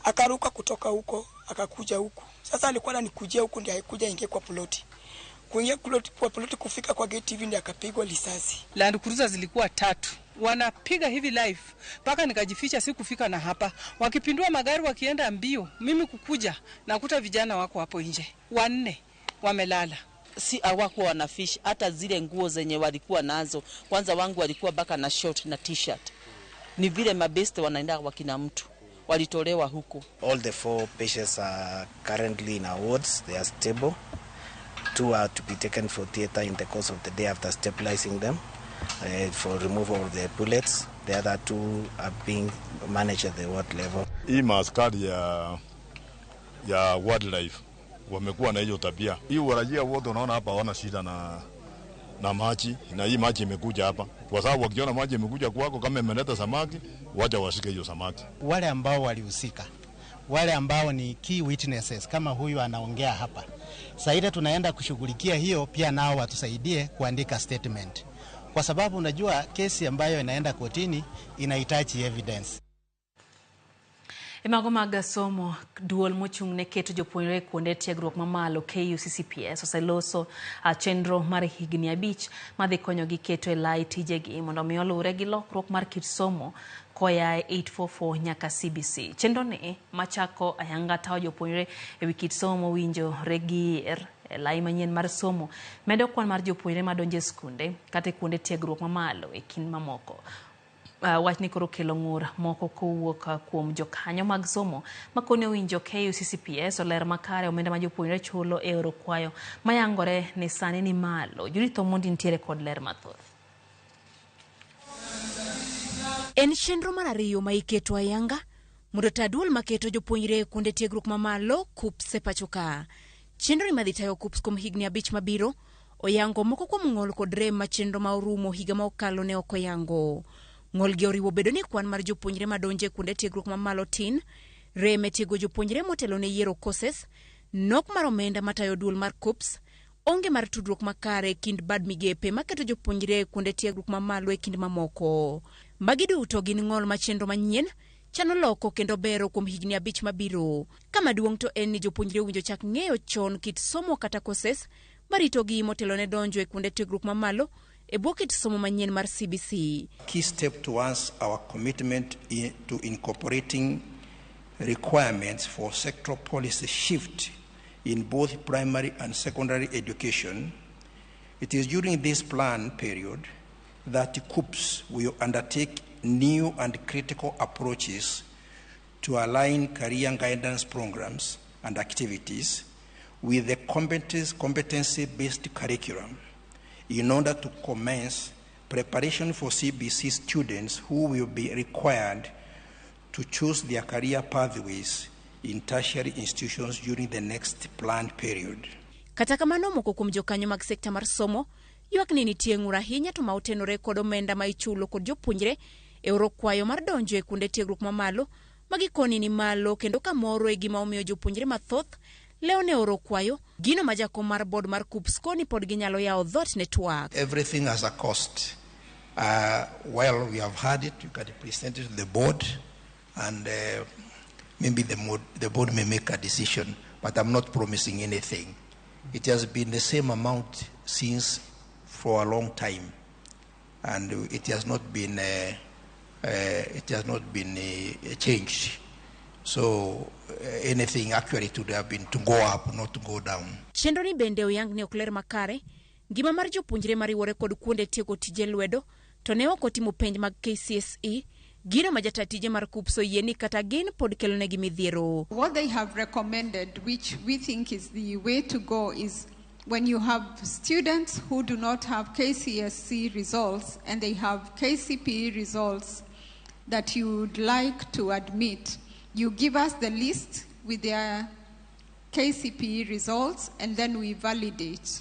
Akaruka kutoka huko akakuja huku. Sasa alikuwa ananikujia huku ndio haikuja ingie kwa ploti. Kuingia kwa ploti kufika kwa gate hivi ndio akapigwa risasi. Land Cruiser zilikuwa 3. Wanapiga hivi live mpaka nikajificha sikufika na hapa. Wakipindua magari wakienda mbio, mimi kukuja nakuta vijana wako hapo nje. 4 wamelala. Si hawakuwa wanafish hata zile nguo zenye walikuwa nazo. Kwanza wangu walikuwa baka na short na t-shirt. Ni vile mabeste wanaenda wakina mtu. Walitolewa huko. All the 4 patients are currently in our wards. They are stable. 2 are to be taken for theater in the course of the day after stabilizing them for removal of the bullets. The other 2 are being managed at the ward level. Hii maaskari ya wildlife wamekuwa na hiyo tabia. Hii warajia wote unaona hapa hawana shida na maji, na hii maji imekuja hapa kwa sababu wakiona maji imekuja kwako kama imeleta samaki wacha washike hiyo samaki. Wale ambao walihusika, wale ambao ni key witnesses kama huyu anaongea hapa, sasa tunaenda kushughulikia hiyo, pia nao watusaidie kuandika statement, kwa sababu unajua kesi ambayo inaenda kotini inahitaji evidence. Mago mag somo duol mochung' ne keto jopuonjre kuonde tiegruok mamalo KUCCPS oseloso chenro mar higni 5 madhi konyogi keto e lai tijegi mondo mi oluwre gi lokruok mar kit somo koya 844 nyaka CBC. Chenro ni machako ayanga tawo jopuonjre e wi kit somo winjore gi lai manyien mar somo medo kwan mar jopuonjre madonje skunde kata kuonde tiegruok mamalo e kind mamoko. Wach ni koro kelo ng'ur moko kowuok kuom jokanyo mag somo makone winjo KUCCPS oler makare omenda ma jopuonjre chulo e oro kwayo mayangore ni sani ni malo. Judith Omondi nitiere kod ler mathoth. En chenro mar 2 ma iketo ayanga mondo taduol maketo jopuonjre kuonde tiegruok mamalo KUCCPS e pacho ka. Chenro madhi tayo KUCCPS kuom higni 5 mabiro oyango moko kuom ng'ol kod rem ma chenro ma orumo higa ma okalo ne okoyango. Ng'ol gi oriwo bedo ni kwan mar jopuonjre madonje kuonde tiegruok mamalo tin, rem e tiego jopuonjre motelo ne yiero courses, nok mar omenda matayo duol mar KUCCPS, onge mar tudruok makare kind bad migepe maketo jopuonjre kuonde tiegruok mamalo e kind mamoko. Magi duto gin ng'ol ma chenro manyien chano loko kendo bero kuom higni 5 mabiro. Kama duong' to en ni jopuonjre winjo chak ng'eyo chon kit somo kata courses marito gi motelo ne donjo e kuonde tiegruok mamalo e bwo kit somo manyien mar CBC. Key step towards our commitment to incorporating requirements for sectoral policy shift in both primary and secondary education. It is during this plan period that KUPS will undertake new and critical approaches to align career guidance programs and activities with the competency-based curriculum in order to commence preparation for CBC students who will be required to choose their career pathways in tertiary institutions during the next planned period. Kata kamano moko kuom jokanyo mag sekta mar somo ywak ni nitie ng'ur ahinya to ma otenore kod omenda ma ichulo kod jopuonjre e oro kwayo mar donjo e kuonde tiegruok mamalo magikoni ni malo kendo kamoro e gima omiyo jopuonjre mathoth leo ne oro kwayo gino ma jakom mar board mar KUPS koni pod ginyalo yawo dhot network. Everything has a cost. Well, we have had it. You can present it to the board and maybe the board may make a decision, but I'm not promising anything. It has been the same amount since for a long time, and it has not been changed. So anything actually to have been to go up, not to go down. Chenro ni bende oyang ne okler makare ngima mar jopuonjre mariwore kod kuonde tiego tije lwedo to ne ok otimo penj mag KCSE. Gino majatatije mar KUPS oyeni kata gin pod kelonegi midhiero. What they have recommended, which we think is the way to go, is when you have students who do not have KCSE results and they have KCPE results that you would like to admit, you give us the list with their KCPE results and then we validate.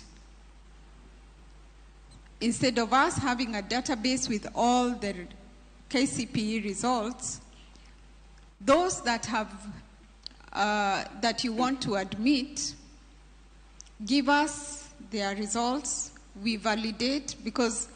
Instead of us having a database with all the KCPE results, those that have that you want to admit, give us their results, we validate, because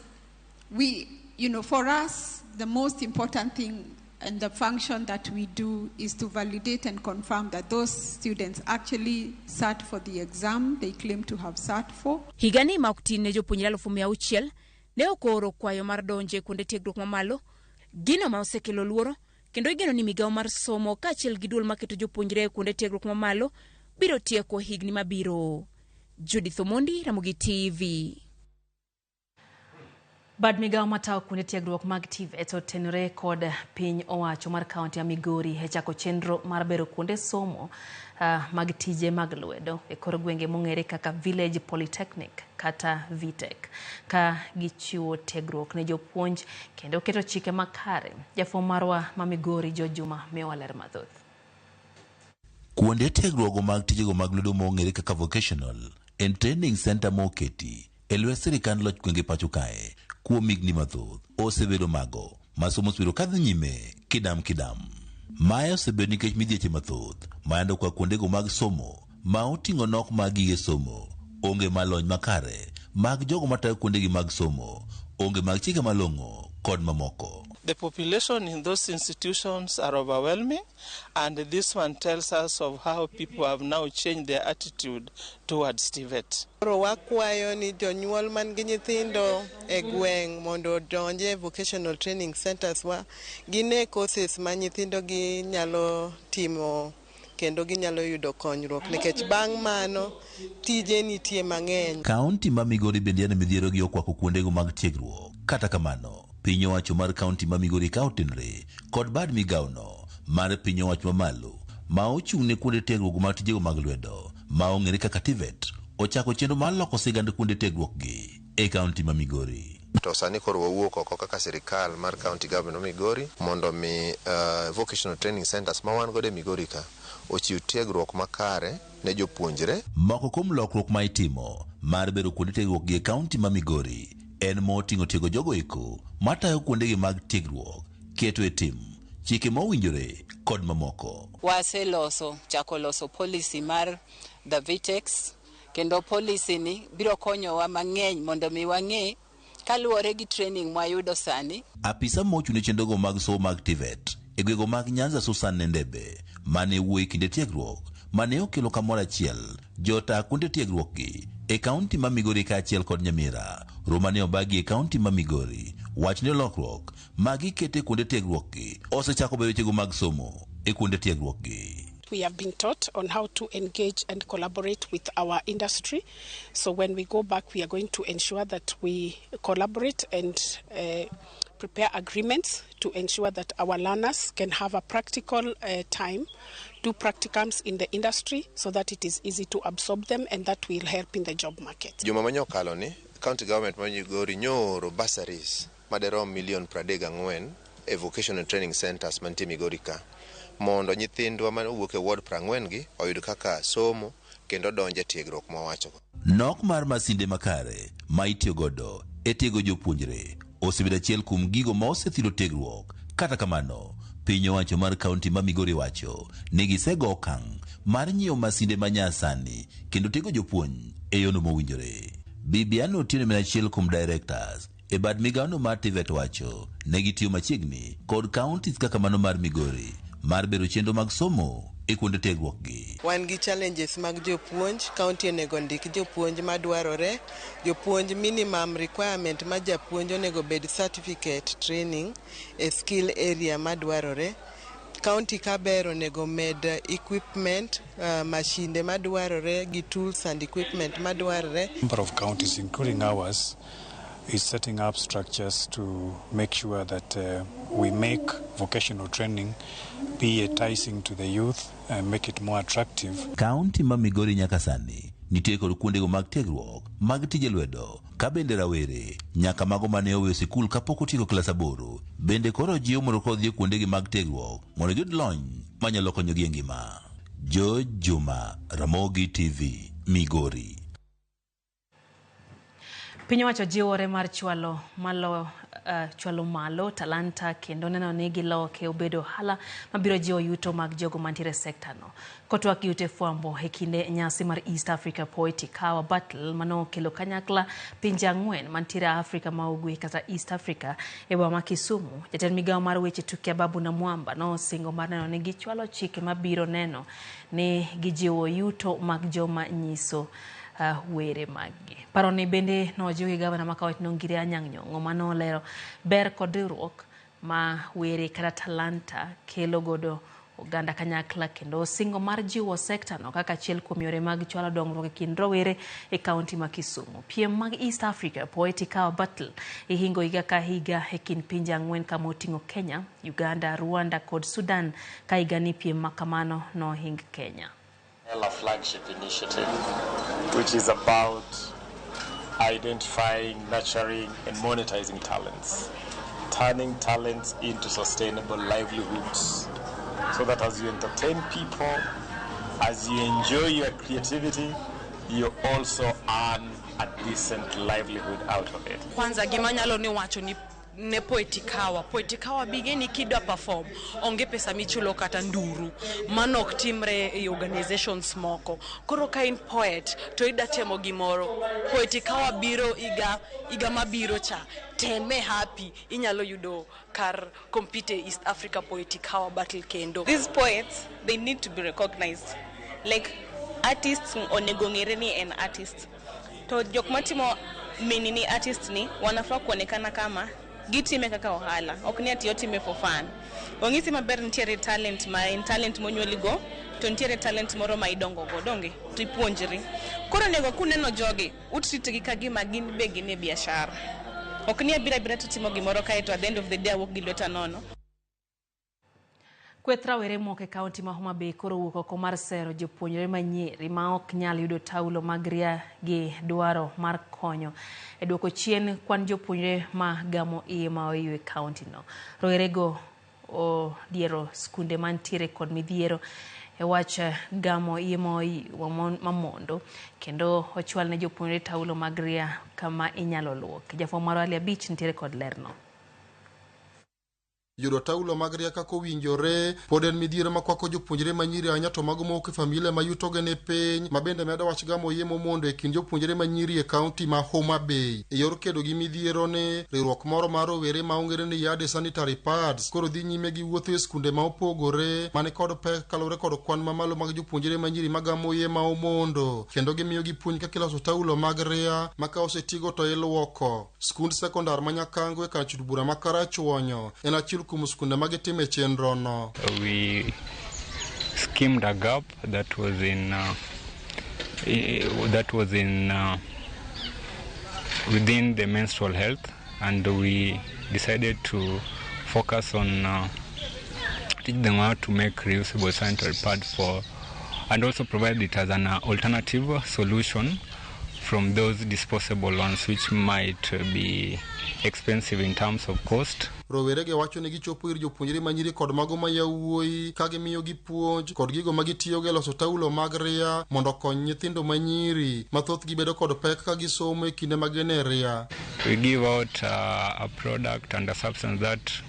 for us, the most important thing and the function that we do is to validate and confirm that those students actually sat for the exam they claim to have sat for. Higani ma oktin ne jopuonjre 600,000 ne okoro kwayo mar donje kuonde tiegruok mamalo. Gino ma osekelo luoro kendo igeno ni migawo mar somo kaachiel gi duol maketo jopuonjre kuonde tiegruok mamalo biro tieko higni mabiro. Judith Omondi, Ramogi TV. Bad migawo matayo kuonde tiegruok mag TVET otenore kod piny owacho mar kaunti ya Migori e chako chenro mar bero kuonde somo mag tije mag lwedo e kor gwenge mong'ere kaka Village Polytechnic kata VTech ka gichiwo tiegruok ne jopuonj kendo keto chike makare. Jafwambo marwa ma Migori Jojuma miyowa ler mathoth. Kuonde tiegruok mag tijego mag lwedo mong'ere kaka vocational and training center moketi e lwet sirikand loch gwenge pacho kae kuom higni mathoth osebedo mago masomo osebiro kadho nyime kidam. Mae osebedo nikech midhieche mathoth mayando kwa kuondego mag somo ma oting'o nok mag gige somo, onge malony makare mag jogo matayo kuondegi mag somo, onge mag chike malong'o kod mamoko. The population in those institutions are overwhelming, and this one tells us of how people have now changed their attitude towards TVET. Wakwayo ni jonyuol man gi nyithindo e gweng' mondo donje vocational training centers wa gine courses ma nyithindo gi nyalo timo kendo ginyalo yudo konyruok nikech bang' mano tije nitie mang'eny. Kaunti ma Migori bende en midhiero gi okwako kuondego mag tiegruok. Kata kamano, piny owacho mar kaunti ma Migori ka otenre kod bad migawono mar piny owacho mamalo ma ochung' ne kuonde tiegruok mag tijego mag lwedo ma ong'ere kaka TVET ochako chenro mar loko sigand kuonde tiegruok gi e kaunti ma Migori. To sani koro wawuok oko kaka sirikal mar kaunti government Migori mondo mi vocational training centers ma wan godo e Migori ka ochiw tiegruok makare ne jopuonjre. Moko kuom lokruok ma itimo mar bedo kuonde tiegruok gi e kaunti ma Migori en moting'o tiego jogo eko matayo kuondegi mag tiegruok, keto e tim chike mowinjore kod mamoko. Chako loso policy mar the VTEX, kendo policy ni biro konyowa mang'eny mondo mi wang'e kaluwore gi training mwayudo sani. Apisa mochung' ne chenrogo mag somo mag TVET e gwego mag Nyanza Susan Nendebe mane wuoyi kinde tiegruok mane okelo kamoro achiel jota kuonde tiegruok gi e kaunti ma Migori kaachiel kod Nyamira. Romo ne obagi e kaunti ma Migori wachne lokruok magi kete kuonde tiegruok gi osechako bedo wechego mag somo e kuonde tiegruok gi. We have been taught on how to engage and collaborate with our industry. So when we go back, we are going to ensure that we collaborate and prepare agreements to ensure that our learners can have a practical time, do practicums in the industry so that it is easy to absorb them and that will help in the job market. Juma manyokalo ni county government ma Migori nyoro bursaries maderom $34 e vocational training centers mantie Migori ka mondo nyithindwa ma owuok e ward 40 gi oyud kaka somo kendo donje tiegruok mawacho. Nok mar masinde makare ma itiyo godo e tiego jopuonjre osebedo achiel kuom gigo ma osethiro tiegruok. Kata kamano, piny owacho mar kaunti ma Migori wacho ni gisego okang' mar nyiewo masinde manyasani kendo tiego jopuonj e yono mowinjore. Bibiano Otieno en achiel kuom directors e bad migaono mar TVET wacho ne gitiyo machiegni kod counties kaka mano mar Migori mar bero chenro mag somo e kuonde tiegruok gi. Wan gi challenges mag jopuonj. County onego ndik jopuonj madwarore. Jopuonj minimum requirement ma japuonj onego bed certificate training e skill area madwarore. County kaber onego med equipment, mashinde madwarore gi tools and equipment madwarore. Number of counties including ours is setting up structures to make sure that we make vocational training be enticing to the youth and make it more attractive. County ma Migori nyaka sani nitie kod kuondego mag tiegruok mag tije lwedo ka bende rawere nyaka mago mane oweyo sikul kapok otieko klas 8 bende koro jiwo mondo kodhi kuondegi mag tiegruok mondo yud lony manyalo konyogi e ngima. George Juma, Ramogi TV, Migori. Piny owacho jiwore mar chwalo malo talanta kendo neno ni giloke obedo ohala mabiro jiwo yuto mag jogo mantiere sekta no. Kotwak yute fwambo e kinde nyasi mar East Africa Poetic Hour Battle mano kelo kanyakla pinje 4 mantiere Afrika ma ugwe kata East Africa e boma ma Kisumu. Jatend migao mar weche tuke Babu na Mwamba no singo mar neno ni gichwalo chike mabiro neno ni gijiwo yuto mag joma nyiso were magi. Paroni bende no jiwi gavana makawat nongiri Anyang' Nyong'o mano lero ber kod riwruok ma were kata talanta kelo godo oganda kanyakla kendo singo mar jiwo sekta no kaka achiel kuom yore mag chwalo dongruok e kind rowere e kaunti ma Kisumu. Piem mag East Africa Poetic Hour Battle ihingo higa ka higa e kind pinje 4 kama oting'o Kenya, Uganda, Rwanda kod Sudan ka higa ni piem makamano no hing Kenya. A flagship initiative which is about identifying, nurturing and monetizing talents, turning talents into sustainable livelihoods so that as you entertain people, as you enjoy your creativity, you also earn a decent livelihood out of it. Kwanza gimanyalo ni wacho ni ne Poetic Hour bigeni kidwa perform onge pesa michulo kata nduru manok timre e organizations moko. Koro ka in poet to ida temo gimoro Poetic Hour biro iga mabiro cha teme happy inyalo yudo kar compete East Africa Poetic Hour Battle kendo. These poets, they need to be recognized. Like artists onego ng'ere ni en artist. To jok matimo menini artist ni wanafaa kuonekana kama gitime kaka ohala, ok ni ati otime for fun. Ong'isi maber nitiere talent ma en talent monyuoligo, to nitiere talent moro ma idongo go donge to ipuonjri. Koro nego kuneno jogi utritegi ka gima gin be gin e biashara. Ok ni abira to timo gimoro kae to at the end of the day awuok gi lweta nono. Kweth rawere moko e kaunti ma Homa Bay koro wuok oko mar sero jopuonjre manyiri ma ok nyal yudo taulo mag ria gi dwaro mar konyo e duoko chien kwan jopuonjre ma gamo iye ma oyu e kaunti no. Rowerego odiero skunde mantiere kod midhiero e wach gamo iye ma oyu mamondo kendo ochwal ne jopuonjre taulo mag ria kama inyalo luok. Jafwambo mar Ali Abich nitiere kod lerno. yudo taulo mag riaka kowinjore pod en midhiero makwako jopuonjre manyiri ahinya to mago mawuok e familia mayutogi ni piny, ma bende medo wach gamo yie momondo e kind jopuonjre manyiri e kaunti ma Homa Bay. E yor kedo gi midhiero ni, riwruok moro mar rowere ma ong'ere ni Yard Sanitary Pads koro dhi nyime gi wuotho e skunde ma opogore mani kod pek kaluwore kod kwan mamalo mag jopuonjre manyiri magamo yie ma omondo, kendo gimiyo gi puonj kaka iloso taulo mag ria ma ka osetigo to iluoko. Skund sekondar ma Nyakango e kar bura ma Karachuonyo en achiel kuom skunde ma gitime chenro no. We skimmed a gap that was in within the menstrual health, and we decided to focus on teach them how to make reusable sanitary pads and also provide it as an alternative solution from those disposable ones, which might be expensive in terms of cost. Rowerege wacho ni gichopo ir jopuonjre manyiri kod mago ma yawuoyi ka gimiyo gi puonj kod gigo ma gitiyogo e loso taulo mag ria mondo kony nyithindo manyiri mathoth gibedo kod pek ka gisomo e kinde ma gin e ria. We give out a product and a substance that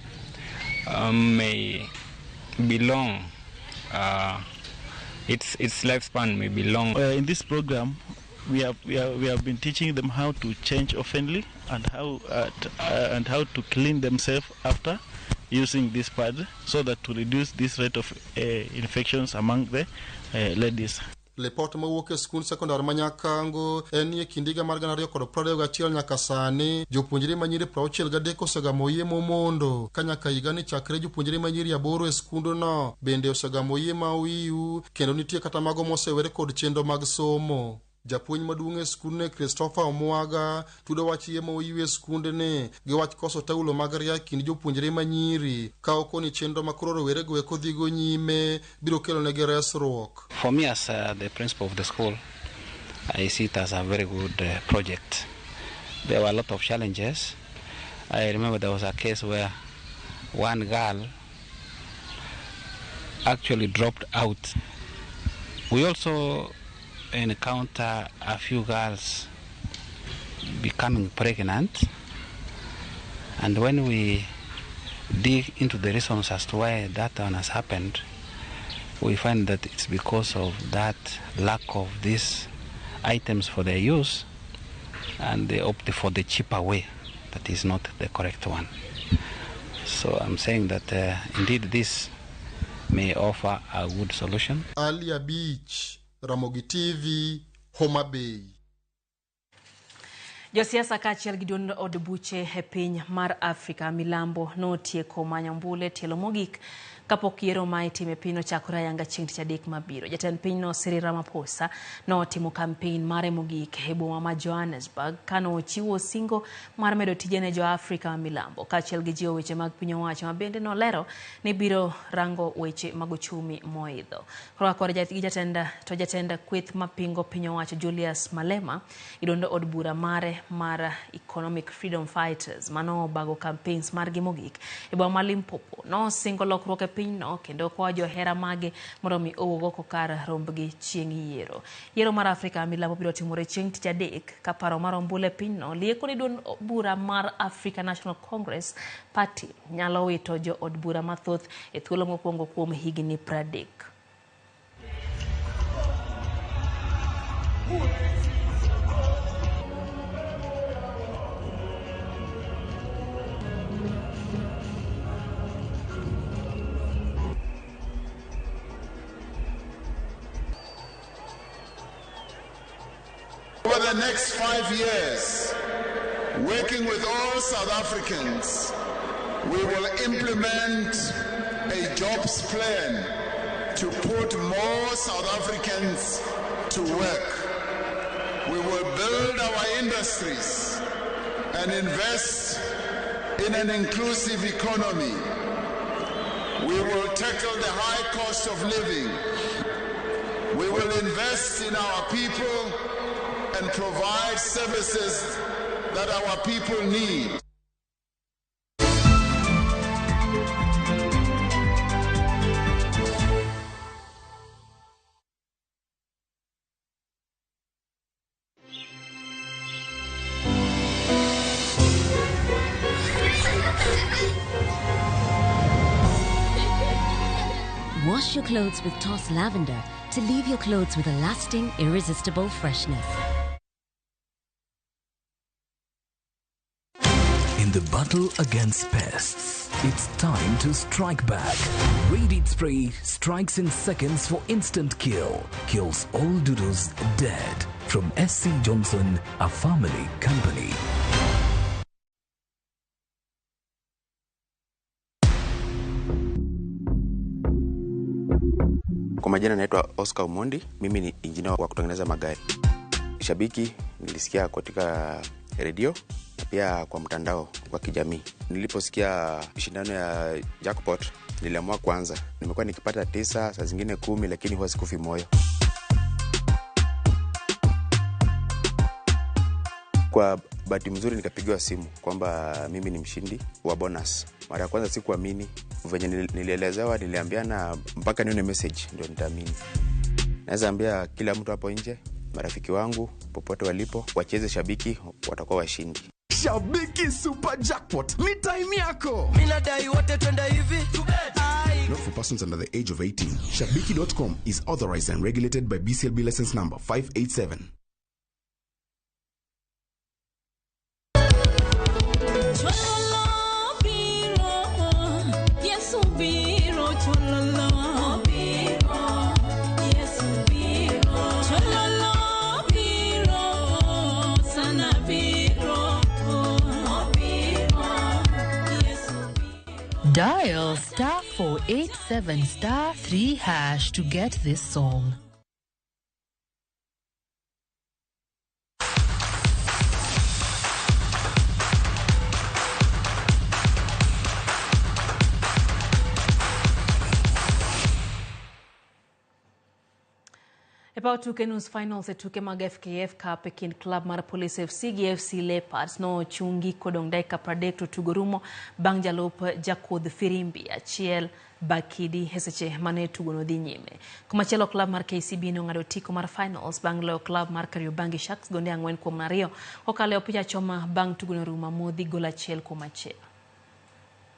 may belong, its lifespan may be long. In this program, we have been teaching them how to change oftenly and how to clean themselves after using this pad, so that to reduce this rate of infections among the ladies. Lepot mawuok e skund sekondar ma Nyakango en ni e kindiga mar 2021 nyaka sani jopuonjre manyiri 63 osegamo yie momondo ka nyaka higa ni chakre jopuonjre manyiri 8 e skundno bende osegamo yie ma wiu, kendo nitie kata mago mosewere kod chenro mag somo. Japuonj maduong' e skundne Christopher Omwaga tudo wach yie ma oyiwe skundne gi wach koso taulo mag ria kind jopuonjre manyiri ka okoni chenro makoro rowere go eko dhigo nyime biro kelo negi resruok. For me as the principal of the school, I see it as a very good project. There were a lot of challenges. I remember there was a case where one girl actually dropped out. We also encounter a few girls becoming pregnant, and when we dig into the reasons as to why that one has happened, we find that it's because of that lack of these items for their use, and they opt for the cheaper way that is not the correct one. So I'm saying that indeed this may offer a good solution. Alia Beach, Ramogi TV, Homa Bay. Josiasa kaachiel gi duond od buche e piny mar Afrika milambo notieko manyo mbule tielo mogik kapok yiero ma itime piny ochakore ayanga chieng' tich adek mabiro. Jatend pinyno Cyril Ramaphosa notimo kampen mare mogik e boma ma Johannesburg kano ochiwo singo mar medo tije ne Jo-Afrika milambo kaachiel gi jiwo weche mag piny owacho ma bende nolero ni biro rango weche mag uchumi moidho. Koro jatend kweth mapingo piny owacho Julius Malema idondo od bura mare mar Economic Freedom Fighters mano bago campaigns margi mogik e boma ma Limpopo no singo lokruok e pinyno kendo kwa johera mage mondo mi owuok oko kar rombgi chieng' yiero. Yiero mar Afrika milambo biro timore chieng' tich adek ka paro mar ombulu pinyno lieko ni duond bura mar African National Congress Party nyalo wito jo od bura mathoth e thuolo mokwongo kuom higni 30. Over the next 5 years, working with all South Africans, we will implement a jobs plan to put more South Africans to work. We will build our industries and invest in an inclusive economy. We will tackle the high cost of living. We will invest in our people and provide services that our people need. Wash your clothes with Toss Lavender to leave your clothes with a lasting, irresistible freshness. In the battle against pests, it's time to strike back. Raid Spray strikes in seconds for instant kill. Kills all doodles dead. From SC Johnson, a family company. Kwa majina naitwa Oscar Omondi, mimi ni engineer wa kutengeneza magari. Shabiki nilisikia katika radio na pia kwa mtandao wa kijamii. Niliposikia shindano ya jackpot niliamua kwanza. Nimekuwa nikipata 9, saa zingine 10, lakini huwa sikufi moyo. Kwa bahati mzuri nikapigiwa simu kwamba mimi ni mshindi wa bonus. Mara ya kwanza sikuamini, venye nilielezewa, niliambiana mpaka nione message ndio nitaamini. Naweza ambia kila mtu hapo nje, marafiki wangu popote walipo, wacheze Shabiki, watakuwa washindi. Shabiki Super Jackpot, ni time yako. Minadai wote twende hivi. Not for persons under the age of 18. Shabiki.com is authorized and regulated by BCLB license number 587. Dial *487*3# to get this song. About tuke news finals tuke mag FKF Cup ekind club mar Police FC gi FC Leopards no chungi kodong daika pradek to tugorumo bang jalop Jakodh Firimbi achiel bakidi heseche mane tugono dhi nyime. Kumachielo club mar KCB no ngado tiko mar finals bang loyo club mar Kariobangi Sharks gonde 4-2 okale opija choma bang tugono ruma modhi gol achiel kuom achiel.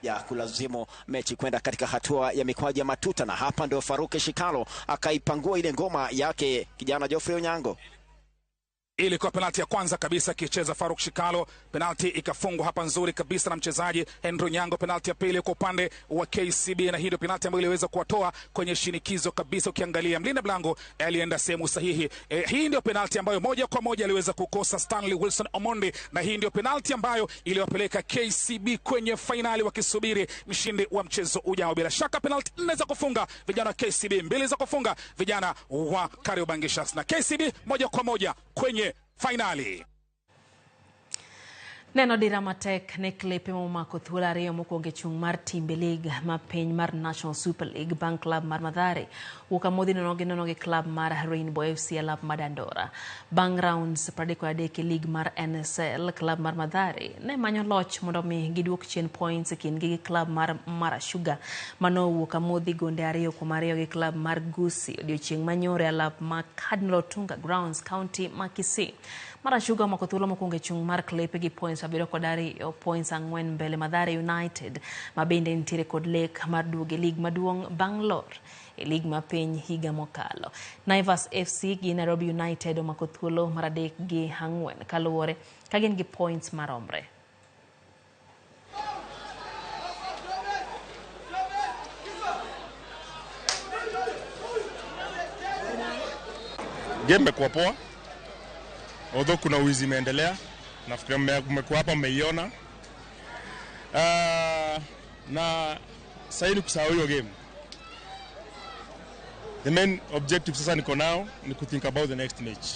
Ya kulazimu mechi kwenda katika hatua ya mikwaju ya matuta, na hapa ndio Faruke Shikalo akaipangua ile ngoma yake kijana Geoffrey Onyango. Ilikuwa penalti ya kwanza kabisa kicheza Faruk Shikalo, penalti ikafungwa hapa nzuri kabisa na mchezaji Henry Nyango. Penalti ya pili kwa upande wa KCB, na hii ndio penalti ambayo iliweza kuwatoa kwenye shinikizo kabisa. Ukiangalia mlinda mlango alienda sehemu sahihi. Hii ndio penalti ambayo moja kwa moja aliweza kukosa Stanley Wilson Omondi, na hii ndio penalti ambayo iliwapeleka KCB kwenye finali wakisubiri mshindi wa mchezo ujao. Bila shaka penalti 4 za kufunga vijana wa KCB, 2 za kufunga vijana wa Kariobangi Sharks, na KCB moja kwa moja kwenye finali. Neno dira matek ne klepe momako thuolo ariyo mokwongo e chung mar Timbe League ma piny mar National Super League bang club mar Mathare wuok amodhi nono gi club mar Rainbow FC e lap Dandora. Bang rounds 33 e league mar NSL, club mar Mathare ne manyo loch mondo mi giduok chien points e kindgi gi club mar Mara Sugar mano wuok amodhi gonde 2-2 gi club mar Gusii odiochieng' manyore e lap ma Cardinal Otunga Grounds County ma Kisii. Mara Sugar omako thuolo mokwongo e chung mar klepe gi points 7 points 4 mbele Mathare United ma bende nitiere kod lek mar duogo e league maduong' bang' lor e league ma piny higa mokalo. Naivas FC gi Nairobi United omako thuolo mar 3 gi 4 kaluwore ka gin gi points maromre. Game kwa poa. Although kuna wizi imeendelea, nafikiri mmekuwa hapa mmeiona. Na sasa ni kusahau hiyo game. The main objective sasa niko nao ni to think about the next match.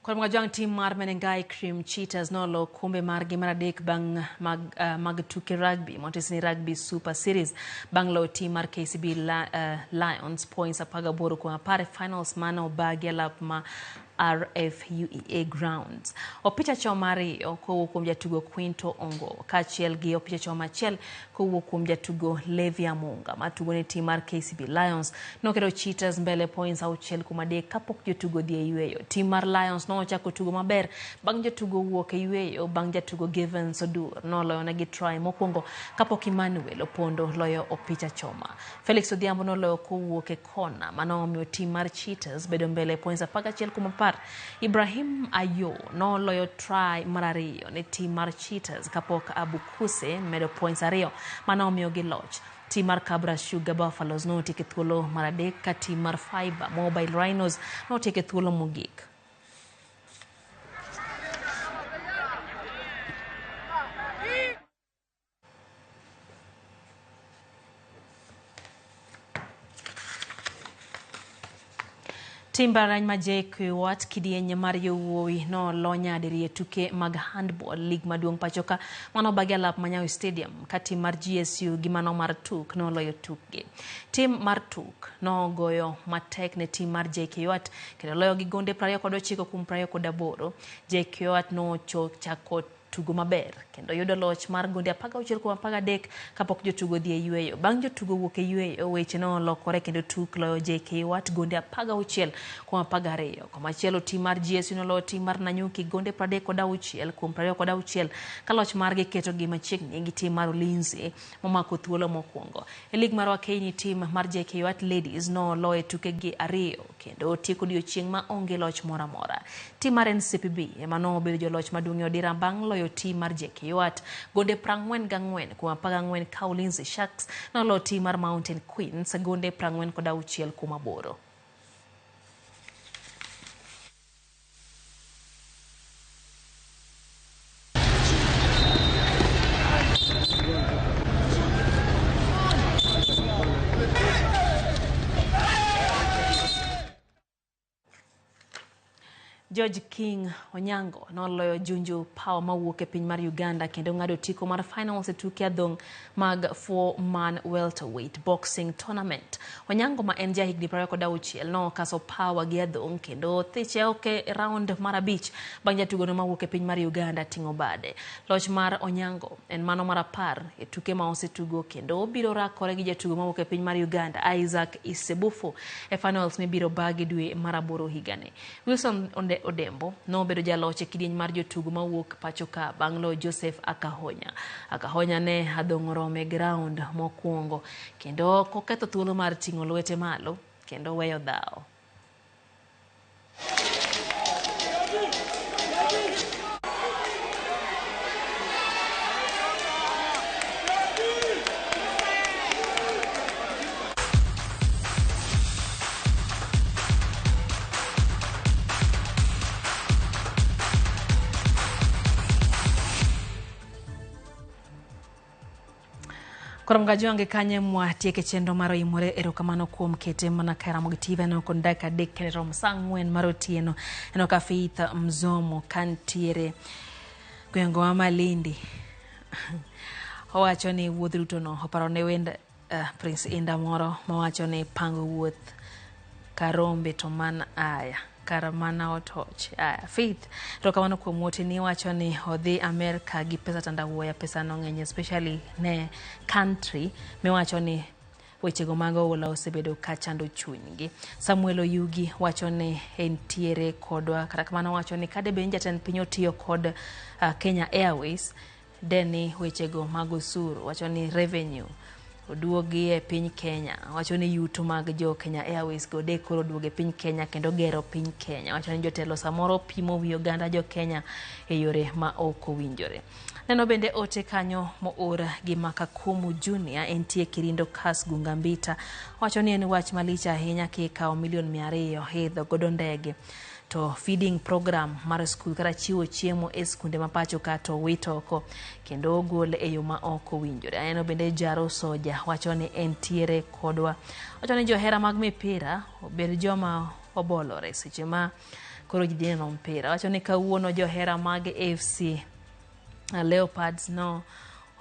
Kwa mga team mar Menengai Cream Cheetahs nolo kumbe margi maradek bang mag tuke rugby Montesini Rugby Super Series bang lo team mar KCB Lions points 18 kwa pare finals mano bagi lap ma RFUEA grounds. Opich achoma ariyo kowuok kuom jatugo Quinto Ongo kaachiel gi opich achoma achiel kowuok kuom jatugo Levi Amunga matugo ne tim mar KCB Lions nokelo Cheetahs mbele points 6-3 kapok jotugo dhi e yueyo. Tim mar Lions nochako tugo maber bang' jotugo wuok e yueyo bang' jatugo Given Sodur noloyo negi try mokwongo kapok Emmanuel Opondo loyo opich achoma. Felix Odhiambo noloyo kowuok e kona manomiyo tim mar Cheetahs bedo mbele points 11-10. Ibrahim Ayo noloyo try mar ariyo ne tim mar Cheetahs kapok Abukuse medo points 2 manomiyo gi loch. Tim mar Kabra Sugar Buffaloes notieke thuolo mar adek ka tim mar Fiber Mobile Rhinos notieke thuolo mogik. Tim barany ma JKUAT kidieny mar yowuowi no lonya diriye tuke mag handball league maduong' pachoka mano bagi alap Manyawi Stadium ka tim mar GSU gi mano mar Tuk no loyo tukgi. Tim mar Tuk no goyo matek ne tim mar JKUAT kendo loyo gi gonde 29-28. JKUAT no chako tugo maber kendo yudo loch mar gonde 16-13 kapok jotugo dhi e yueyo. Bang' jotugo wuok e yueyo weche no lokore kendo Tuk loyo JKUAT gonde 16-12. Komachielo tim mar GSU no loyo tim mar Nanyuki gonde 36-26 ka loch margi keto gi machiegni gi tim mar Ulinzi momako thuolo mokwongo. E lig mar Wakeini tim mar JKUAT Ladies no loyo tuke gi 2 kendo tieko odiochieng' ma onge loch moro amora. Tim mar NCPB ema no bedo joloch maduong' e odira bang' loyo tim mar JKUAT gonde 44-14 ka Ulinzi Sharks noloyo tim mar Mountain Queens gonde 46-8. George King Onyango noloyo Junju Power mawuok e piny mar Uganda kendo ng'ado tiko mar finals e tuke adhong mag 4-man welterweight boxing tournament. Onyango ma en jahigni 26 no kaso Power gi adhong kendo thiche oke round mar 5 bang' jatugo no mawuok e piny mar Uganda ting'o bade. Loch mar Onyango en mano mar 10 e tuke ma osetugo kendo biro rakore gi jatugo mawuok e piny mar Uganda Isaac Isebufu e finals mibiro bagi dwe mar 8 higani. Wilson Odembo no bedo jaloch e kidieny mar jotugo mawuok pachoka bang' loyo Joseph Akahonya. Akahonya ne adhong' rome ground mokwongo kendo koketho thuolo mar ting'o lwete malo kendo weyo dhao. Koramgaji wange kanye mwatieke chenro maro imore erokamano kuom kete mana kara mogitive no kondaka dek kenero msangwen maro tieno eno ka Faith Mzomo kantiere gwengo wa Malindi. Owacho ni wuodh Ruto no oparo ne wend Prince Inda moro mawacho ni pango wuoth Karombe to man aya karamana otoch. Faith rokamano kuom wote ni wacho ni odhi Amerika gi pesa tandawuoya pesa no ng'eny especially ne country me wacho ni wechego mago ola osebedo ka chando chunygi. Samuel Oyugi wacho ni entiere kodwa kata kamano wacho ni kade be jatend piny otiyo kod Kenya Airways deni wechego mag osuru wacho ni revenue oduogi e piny Kenya. Wacho ni yuto mag jo Kenya Airways go de koro duoge piny Kenya kendo gero piny Kenya. Wacho ni jotelo samoro pimo wi oganda jo Kenya e yore ma ok owinjore. Neno bende ote kanyo moora gi Makakumu Junior entie Kirindo Kas Gungambita. Wacho ni en wach malich ahinya kikawo $200,000 hedho godo ndege to feeding program mar school kara chiwo chiemo e skunde mapacho kato witoko kendo ogol e yo ma ok owinjore. Aneno bende Jaro Soja wacho ni entiere kodwa. Wacho ni johera mag mipira obed joma obolore seche ma koro jidino mpira. Wacho ni kawuono johera mag AFC Leopards no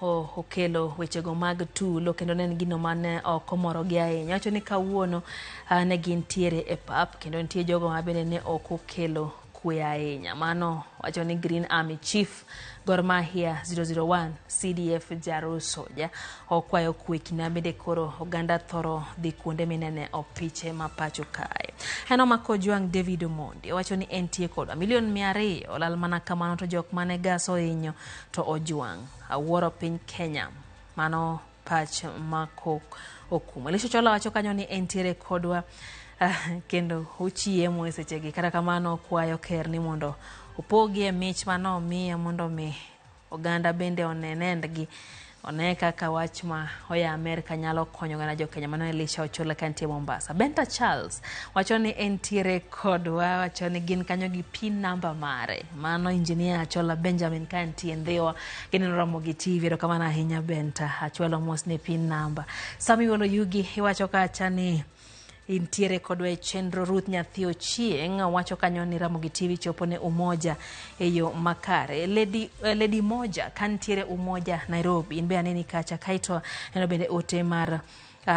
okelo wechego mag tulo kendo ne gino mane okomoro gi ahinya. Wacho ni kawuono ne gintiere e pap kendo nitie jogo mabende ne ok okelo kwe ahinya. Mano wacho ni Green Army Chief Gor Mahia 001 CDF Jaro Soja okwayo kwe kina bende koro oganda thoro dhi kuonde minene opiche mapacho kae. Heno mako Juang David Omondi wacho ni entie koda $200,000 olal mana kamano to jok mane gas ohinyo to ojuang awuoro piny Kenya. Mano pach mako okumo. Lisho Chola wacho kanyo ni entiere kodwa kendo uchiemo e sechegi. Kata kamano kwayo ker ni mondo opogie mich mano miye mondo mi oganda bende onenendgi one kaka wach ma oya Amerika nyalo konyo gana jo Kenya. Mano Elisha Ochola kantie Mombasa. Benta Charles wacho ni entiere kodwa, wacho ni gin kanyo gi pin number mare. Mano engineer Achola Benjamin kantie Ndhiwa gini romo gi TV ro kama na ahinya Benta Achola mos ne pin number. Samuel Oyugi wacho kacha ni intiere kodwa e chenro. Ruth Nyathi Ochieng wacho kanyo ni Ramogi TV chopo ne umoja eyo makare. Lady Moja kantiere umoja Nairobi inbe aneni kacha kaito eno bende ote mar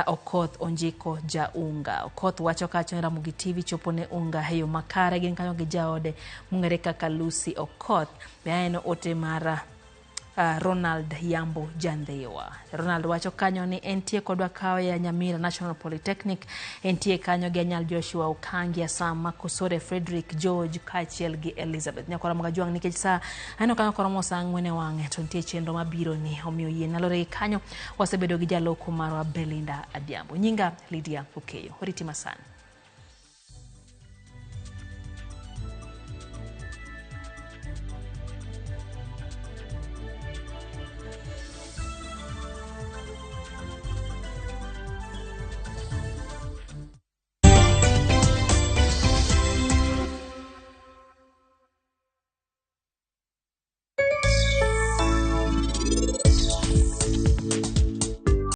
Okoth Onjiko Jaunga. Okoth wacho kacho ni Ramogi TV chopo ne unga eyo makare gin kanyo gi jaode mungere kaka Lucy Okoth be eno ote mar Ronald Yambo Jandhewa. Ronald wacho kanyo ni entie kodwa kawe ya Nyamira National Polytechnic, entie kanyo gi Anyal Joshua Okangi, Sama Kusore Frederick George kachiel gi Elizabeth. Nyakora mga Juang nikech sa ano kanyo koromo sa ngwene wange to nitie chenro mabiro ni omiyo yien nalore kanyo wasebedo gi jaloko marwa Belinda Adiambo. Nyinga Lydia Fukeyo. Oriti masana.